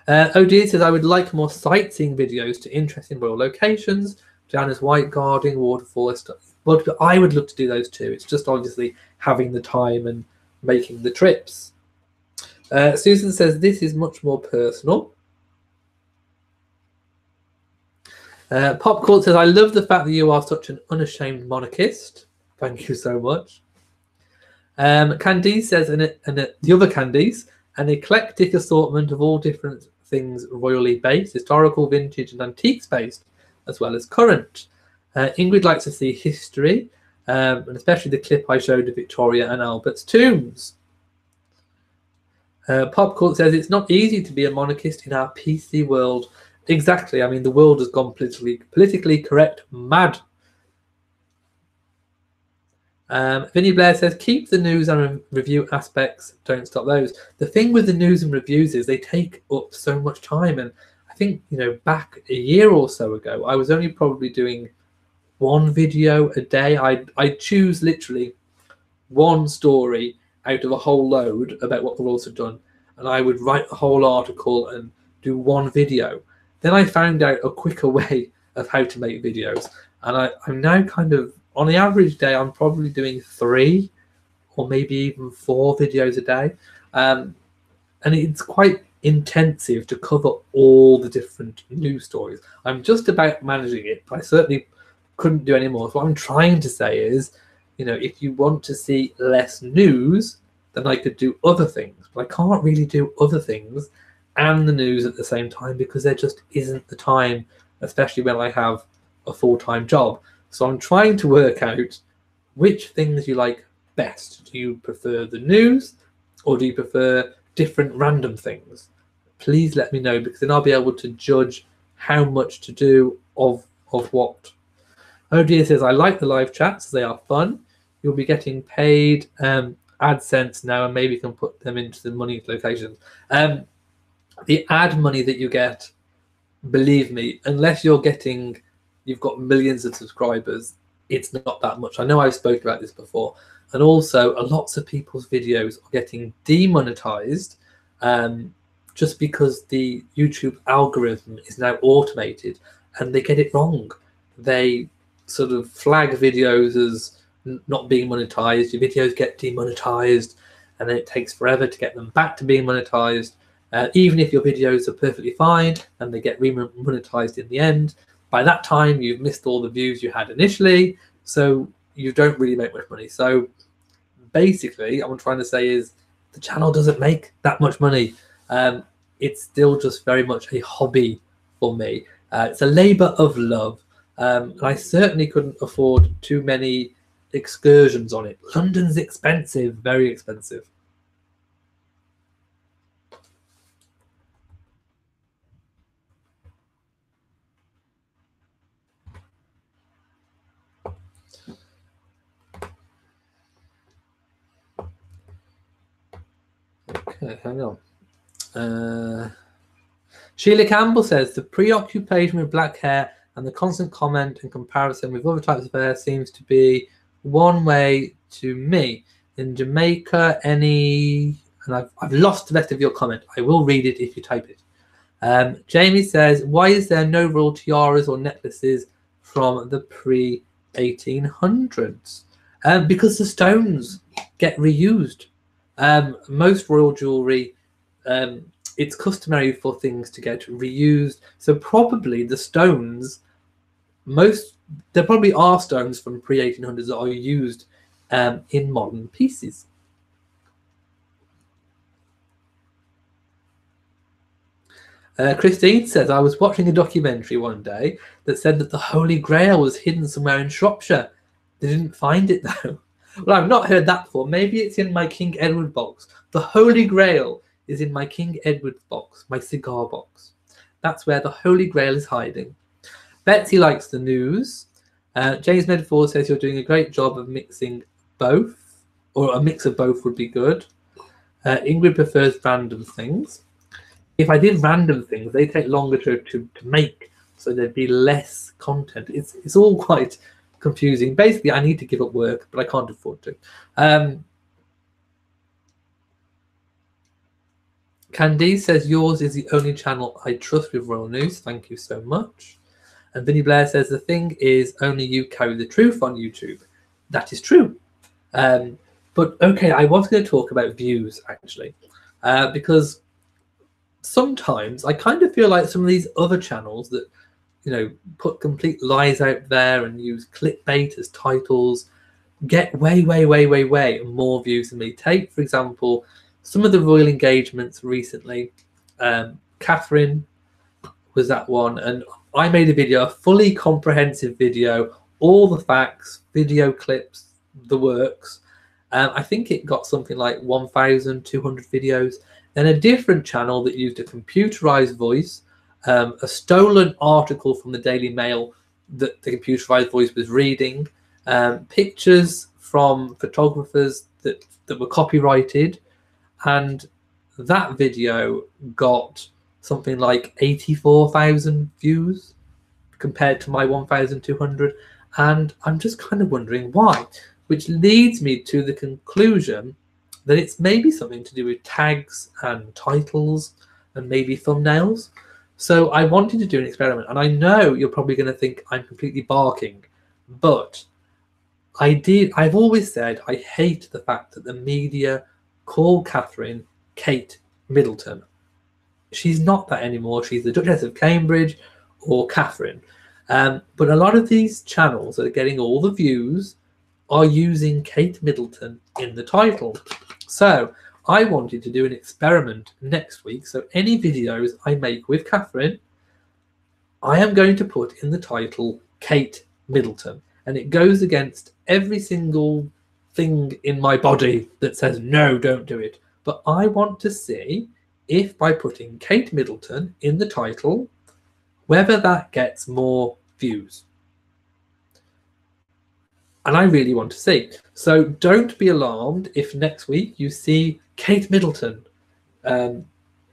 Odear says, I would like more sightseeing videos to interesting royal locations. Janice White guarding, waterfall stuff. But I would love to do those too. It's just obviously having the time and making the trips. Susan says this is much more personal. Pop Court says, I love the fact that you are such an unashamed monarchist. Thank you so much. Candice says, and the other Candice, an eclectic assortment of all different things royally based, historical, vintage, and antiques based, as well as current. Ingrid likes to see history, and especially the clip I showed of Victoria and Albert's tombs. Pop Cult says it's not easy to be a monarchist in our PC world. Exactly. I mean, the world has gone politically correct mad. Vinnie Blair says, keep the news and review aspects. Don't stop those. The thing with the news and reviews is they take up so much time. And I think, back a year or so ago, I was only probably doing one video a day. I choose literally one story out of a whole load about what the royals had done, and I would write the whole article and do one video. Then I found out a quicker way of how to make videos, and I'm now kind of, on the average day, I'm probably doing 3 or maybe even 4 videos a day, and it's quite intensive to cover all the different news stories. I'm just about managing it, but I certainly couldn't do any more. So what I'm trying to say is, if you want to see less news, then I could do other things. But I can't really do other things and the news at the same time because there just isn't the time, especially when I have a full-time job. So I'm trying to work out which things you like best. Do you prefer the news or do you prefer different random things? Please let me know, because then I'll be able to judge how much to do of what. Oh dear says, I like the live chats. They are fun. You'll be getting paid AdSense now, and maybe you can put them into the money locations. The ad money that you get, believe me, unless you've got millions of subscribers, it's not that much. I know I've spoken about this before. And also, lots of people's videos are getting demonetized just because the YouTube algorithm is now automated and they get it wrong. They sort of flag videos as not being monetized. Your videos get demonetized, and then it takes forever to get them back to being monetized. Even if your videos are perfectly fine and they get re-monetized in the end, by that time you've missed all the views you had initially, so you don't really make much money. So basically, what I'm trying to say is the channel doesn't make that much money. It's still just very much a hobby for me. It's a labor of love. And I certainly couldn't afford too many excursions on it. London's expensive, very expensive. Okay, hang on. Sheila Campbell says the preoccupation with black hair and the constant comment and comparison with other types of hair seems to be one way to me. In Jamaica, and I've lost the rest of your comment. I will read it if you type it. Jamie says, why is there no royal tiaras or necklaces from the pre-1800s? Because the stones get reused. Most royal jewellery, it's customary for things to get reused. So probably the stones, there probably are stones from pre-1800s that are used in modern pieces. Christine says, I was watching a documentary one day that said that the Holy Grail was hidden somewhere in Shropshire. They didn't find it though. Well, I've not heard that before. Maybe it's in my King Edward box. The Holy Grail is in my King Edward box, my cigar box. That's where the Holy Grail is hiding. Betsy likes the news. James Medford says you're doing a great job of mixing both, or a mix of both would be good. Ingrid prefers random things. If I did random things, they take longer to make, so there'd be less content. It's all quite confusing. Basically, I need to give up work, but I can't afford to. Candice says yours is the only channel I trust with royal news. Thank you so much. And Vinny Blair says the thing is only you carry the truth on YouTube. That is true. But okay, I was going to talk about views actually, because sometimes I kind of feel like some of these other channels that, you know, put complete lies out there and use clickbait as titles get way more views than me. Take, for example, some of the royal engagements recently. Catherine was that one, and I made a video, a fully comprehensive video, all the facts, video clips, the works. I think it got something like 1,200 videos. Then a different channel that used a computerized voice, a stolen article from the Daily Mail that the computerized voice was reading, pictures from photographers that were copyrighted, and that video got something like 84,000 views compared to my 1,200, and I'm just kind of wondering why, which leads me to the conclusion that it's maybe something to do with tags and titles and maybe thumbnails. So I wanted to do an experiment, and I know you're probably going to think I'm completely barking, but I've always said I hate the fact that the media call Catherine Kate Middleton. She's not that anymore. She's the Duchess of Cambridge or Catherine. But a lot of these channels that are getting all the views are using Kate Middleton in the title. So I wanted to do an experiment next week. So any videos I make with Catherine, I am going to put in the title Kate Middleton. And it goes against every single thing in my body that says, no, don't do it. But I want to see if by putting Kate Middleton in the title, whether that gets more views. And I really want to see. So don't be alarmed if next week you see Kate Middleton.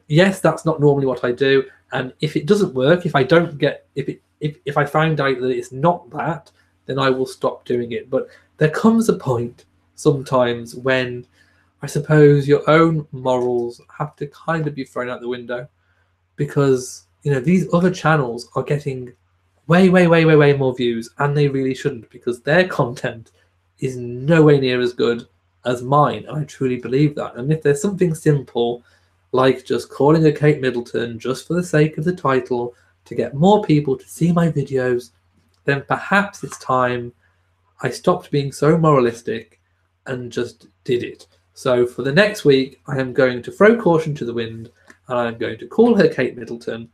Yes, that's not normally what I do. And if it doesn't work, if I don't get, if I find out that it's not that, then I will stop doing it. But there comes a point sometimes when I suppose your own morals have to kind of be thrown out the window, because, you know, these other channels are getting way more views, and they really shouldn't, because their content is nowhere near as good as mine. And I truly believe that. And if there's something simple like just calling her Kate Middleton just for the sake of the title to get more people to see my videos, then perhaps it's time I stopped being so moralistic and just did it. So for the next week, I am going to throw caution to the wind, and I'm going to call her Kate Middleton,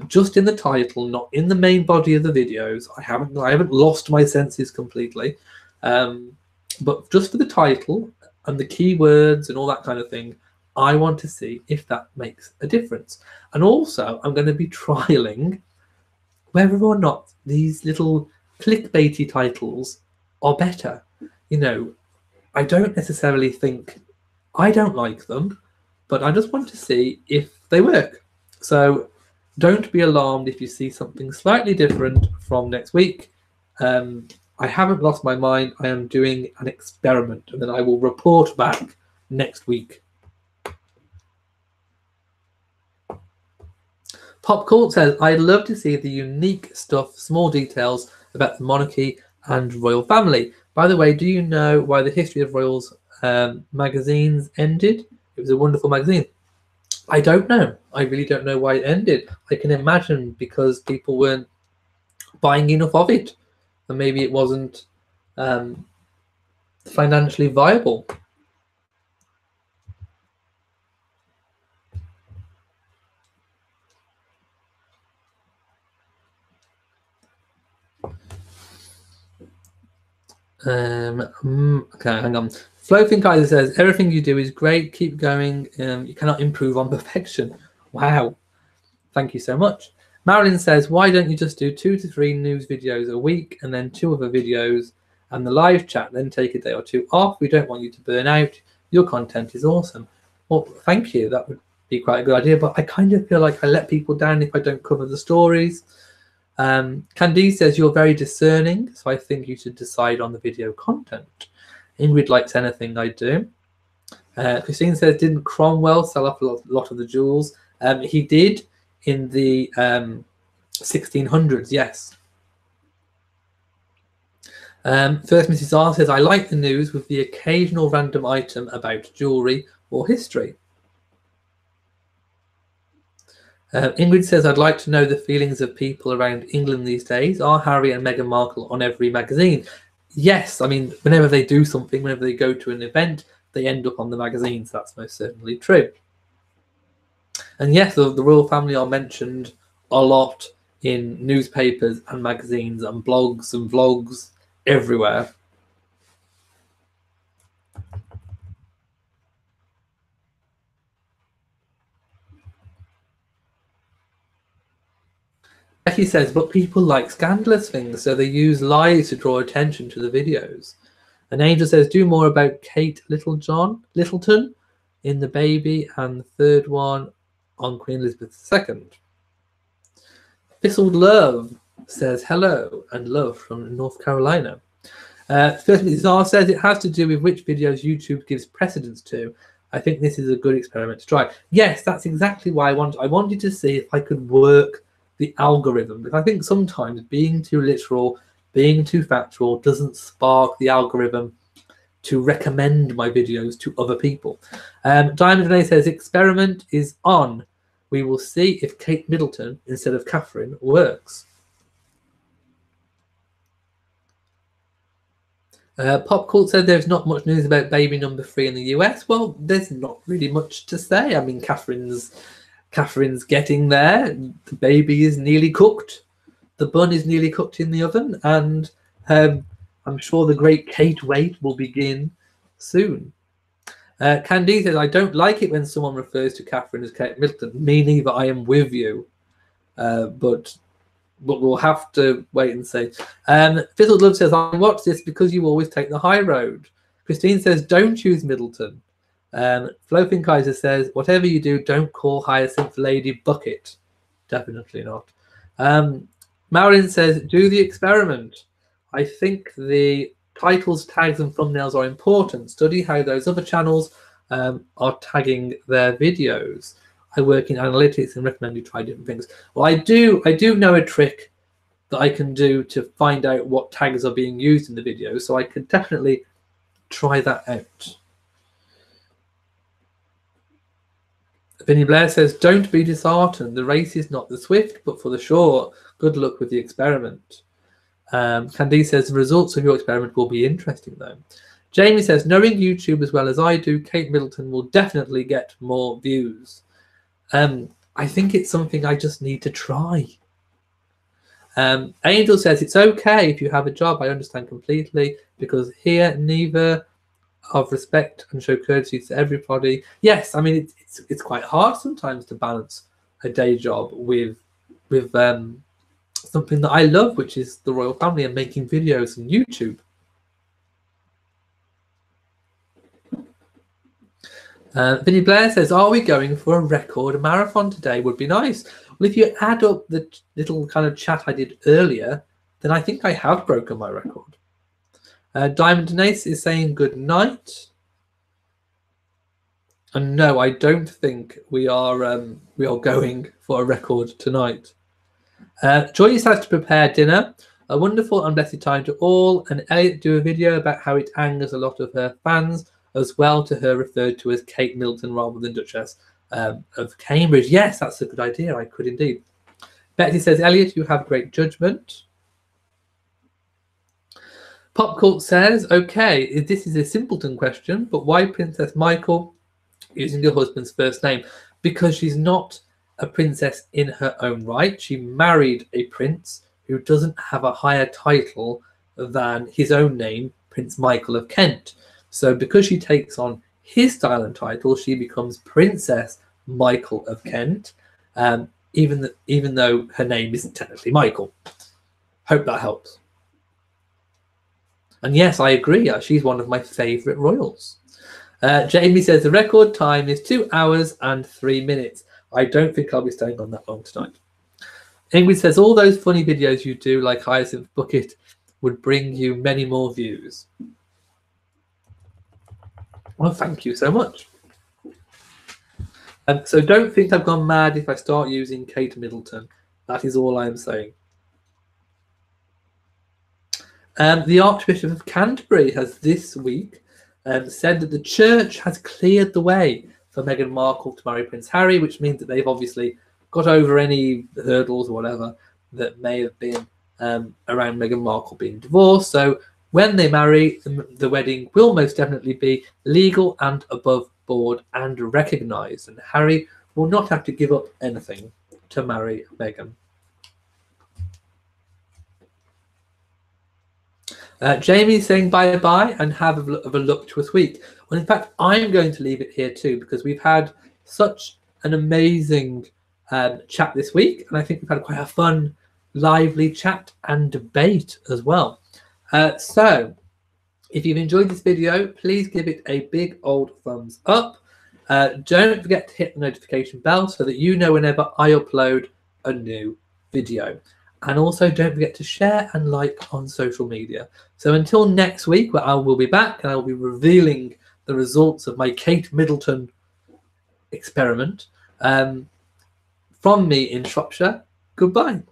just in the title, not in the main body of the videos. I haven't lost my senses completely, but just for the title and the keywords and all that kind of thing, I want to see if that makes a difference. And also, I'm going to be trialing whether or not these little clickbaity titles are better. You know, I don't necessarily think, I don't like them, but I just want to see if they work. So don't be alarmed if you see something slightly different from next week. I haven't lost my mind. I am doing an experiment, and then I will report back next week. Pop Cult says, I'd love to see the unique stuff, small details about the monarchy and royal family. By the way, do you know why the History of Royals magazines ended? It was a wonderful magazine. I don't know. I really don't know why it ended. I can imagine because people weren't buying enough of it, and maybe it wasn't financially viable. Okay, hang on. Floating Kaiser says, everything you do is great. Keep going. You cannot improve on perfection. Wow. Thank you so much. Marilyn says, why don't you just do 2 to 3 news videos a week and then 2 other videos and the live chat, then take a day or 2 off? We don't want you to burn out. Your content is awesome. Well, thank you. That would be quite a good idea, but I kind of feel like I let people down if I don't cover the stories. Candice says, you're very discerning, so I think you should decide on the video content. Ingrid likes anything I do. Christine says, didn't Cromwell sell off a lot of the jewels? He did in the 1600s, yes. First Mrs. R says, I like the news with the occasional random item about jewellery or history. Ingrid says, I'd like to know the feelings of people around England these days. Are Harry and Meghan Markle on every magazine? Yes, I mean, whenever they do something, whenever they go to an event, they end up on the magazines. That's most certainly true. And yes, the royal family are mentioned a lot in newspapers and magazines and blogs and vlogs everywhere. Becky says, but people like scandalous things, so they use lies to draw attention to the videos. And Angel says, do more about Kate Littleton in The Baby, and the third one on Queen Elizabeth II. Thistled Love says, hello and love from North Carolina. First Mrs. says, it has to do with which videos YouTube gives precedence to. I think this is a good experiment to try. Yes, that's exactly why I wanted to see if I could work the algorithm, because I think sometimes being too literal, being too factual doesn't spark the algorithm to recommend my videos to other people. Diamond Renee says, experiment is on. We will see if Kate Middleton instead of Catherine works. Pop Cult said there's not much news about baby number 3 in the US. Well, there's not really much to say. I mean, Catherine's getting there. The baby is nearly cooked. The bun is nearly cooked in the oven, and I'm sure the great Kate wait will begin soon. Candice says, I don't like it when someone refers to Catherine as Kate Middleton. Me neither. I am with you. But we'll have to wait and see. Fizzled Love says, I watch this because you always take the high road. Christine says, don't choose Middleton. Floating Kaiser says, whatever you do, don't call Hyacinth Lady Bucket. Definitely not. Marilyn says, do the experiment. I think the titles, tags, and thumbnails are important. Study how those other channels are tagging their videos. I work in analytics and recommend you try different things. Well, I do know a trick that I can do to find out what tags are being used in the video, so I could definitely try that out. Vinny Blair says, don't be disheartened. The race is not the swift, but for the short. Good luck with the experiment. Candice says, the results of your experiment will be interesting, though. Jamie says, knowing YouTube as well as I do, Kate Middleton will definitely get more views. I think it's something I just need to try. Angel says, it's okay if you have a job. I understand completely, because here neither of respect and show courtesy to everybody. Yes, I mean, it's quite hard sometimes to balance a day job with something that I love, which is the royal family and making videos on YouTube. Vinny Blair says, are we going for a record marathon today? Would be nice. Well, if you add up the little kind of chat I did earlier, then I think I have broken my record. Diamond Denise is saying good night. And no, I don't think we are going for a record tonight. Joyce has to prepare dinner. A wonderful and blessed time to all. And Elliot do a video about how it angers a lot of her fans as well, to her referred to as Kate Middleton rather than Duchess of Cambridge. Yes, that's a good idea. I could indeed. Betsy says, Elliot, you have great judgment. Pop Cult says, okay, this is a simpleton question, but why Princess Michael using her husband's first name? Because she's not a princess in her own right. She married a prince who doesn't have a higher title than his own name, Prince Michael of Kent. So because she takes on his style and title, she becomes Princess Michael of Kent, even though her name isn't technically Michael. Hope that helps. And yes, I agree. She's one of my favourite royals. Jamie says the record time is 2 hours and 3 minutes. I don't think I'll be staying on that long tonight. Ingrid says all those funny videos you do, like Hyacinth Bucket, would bring you many more views. Well, thank you so much. So don't think I've gone mad if I start using Kate Middleton. That is all I'm saying. The Archbishop of Canterbury has this week said that the church has cleared the way for Meghan Markle to marry Prince Harry, which means that they've obviously got over any hurdles or whatever that may have been around Meghan Markle being divorced. So when they marry, the wedding will most definitely be legal and above board and recognised, and Harry will not have to give up anything to marry Meghan. Jamie's saying bye-bye and have a voluptuous week. Well, in fact, I'm going to leave it here too, because we've had such an amazing chat this week, and I think we've had quite a fun, lively chat and debate as well. So if you've enjoyed this video, please give it a big old thumbs up. Don't forget to hit the notification bell so that you know whenever I upload a new video. And also don't forget to share and like on social media. So until next week, where I will be back and I will be revealing the results of my Kate Middleton experiment from me in Shropshire. Goodbye.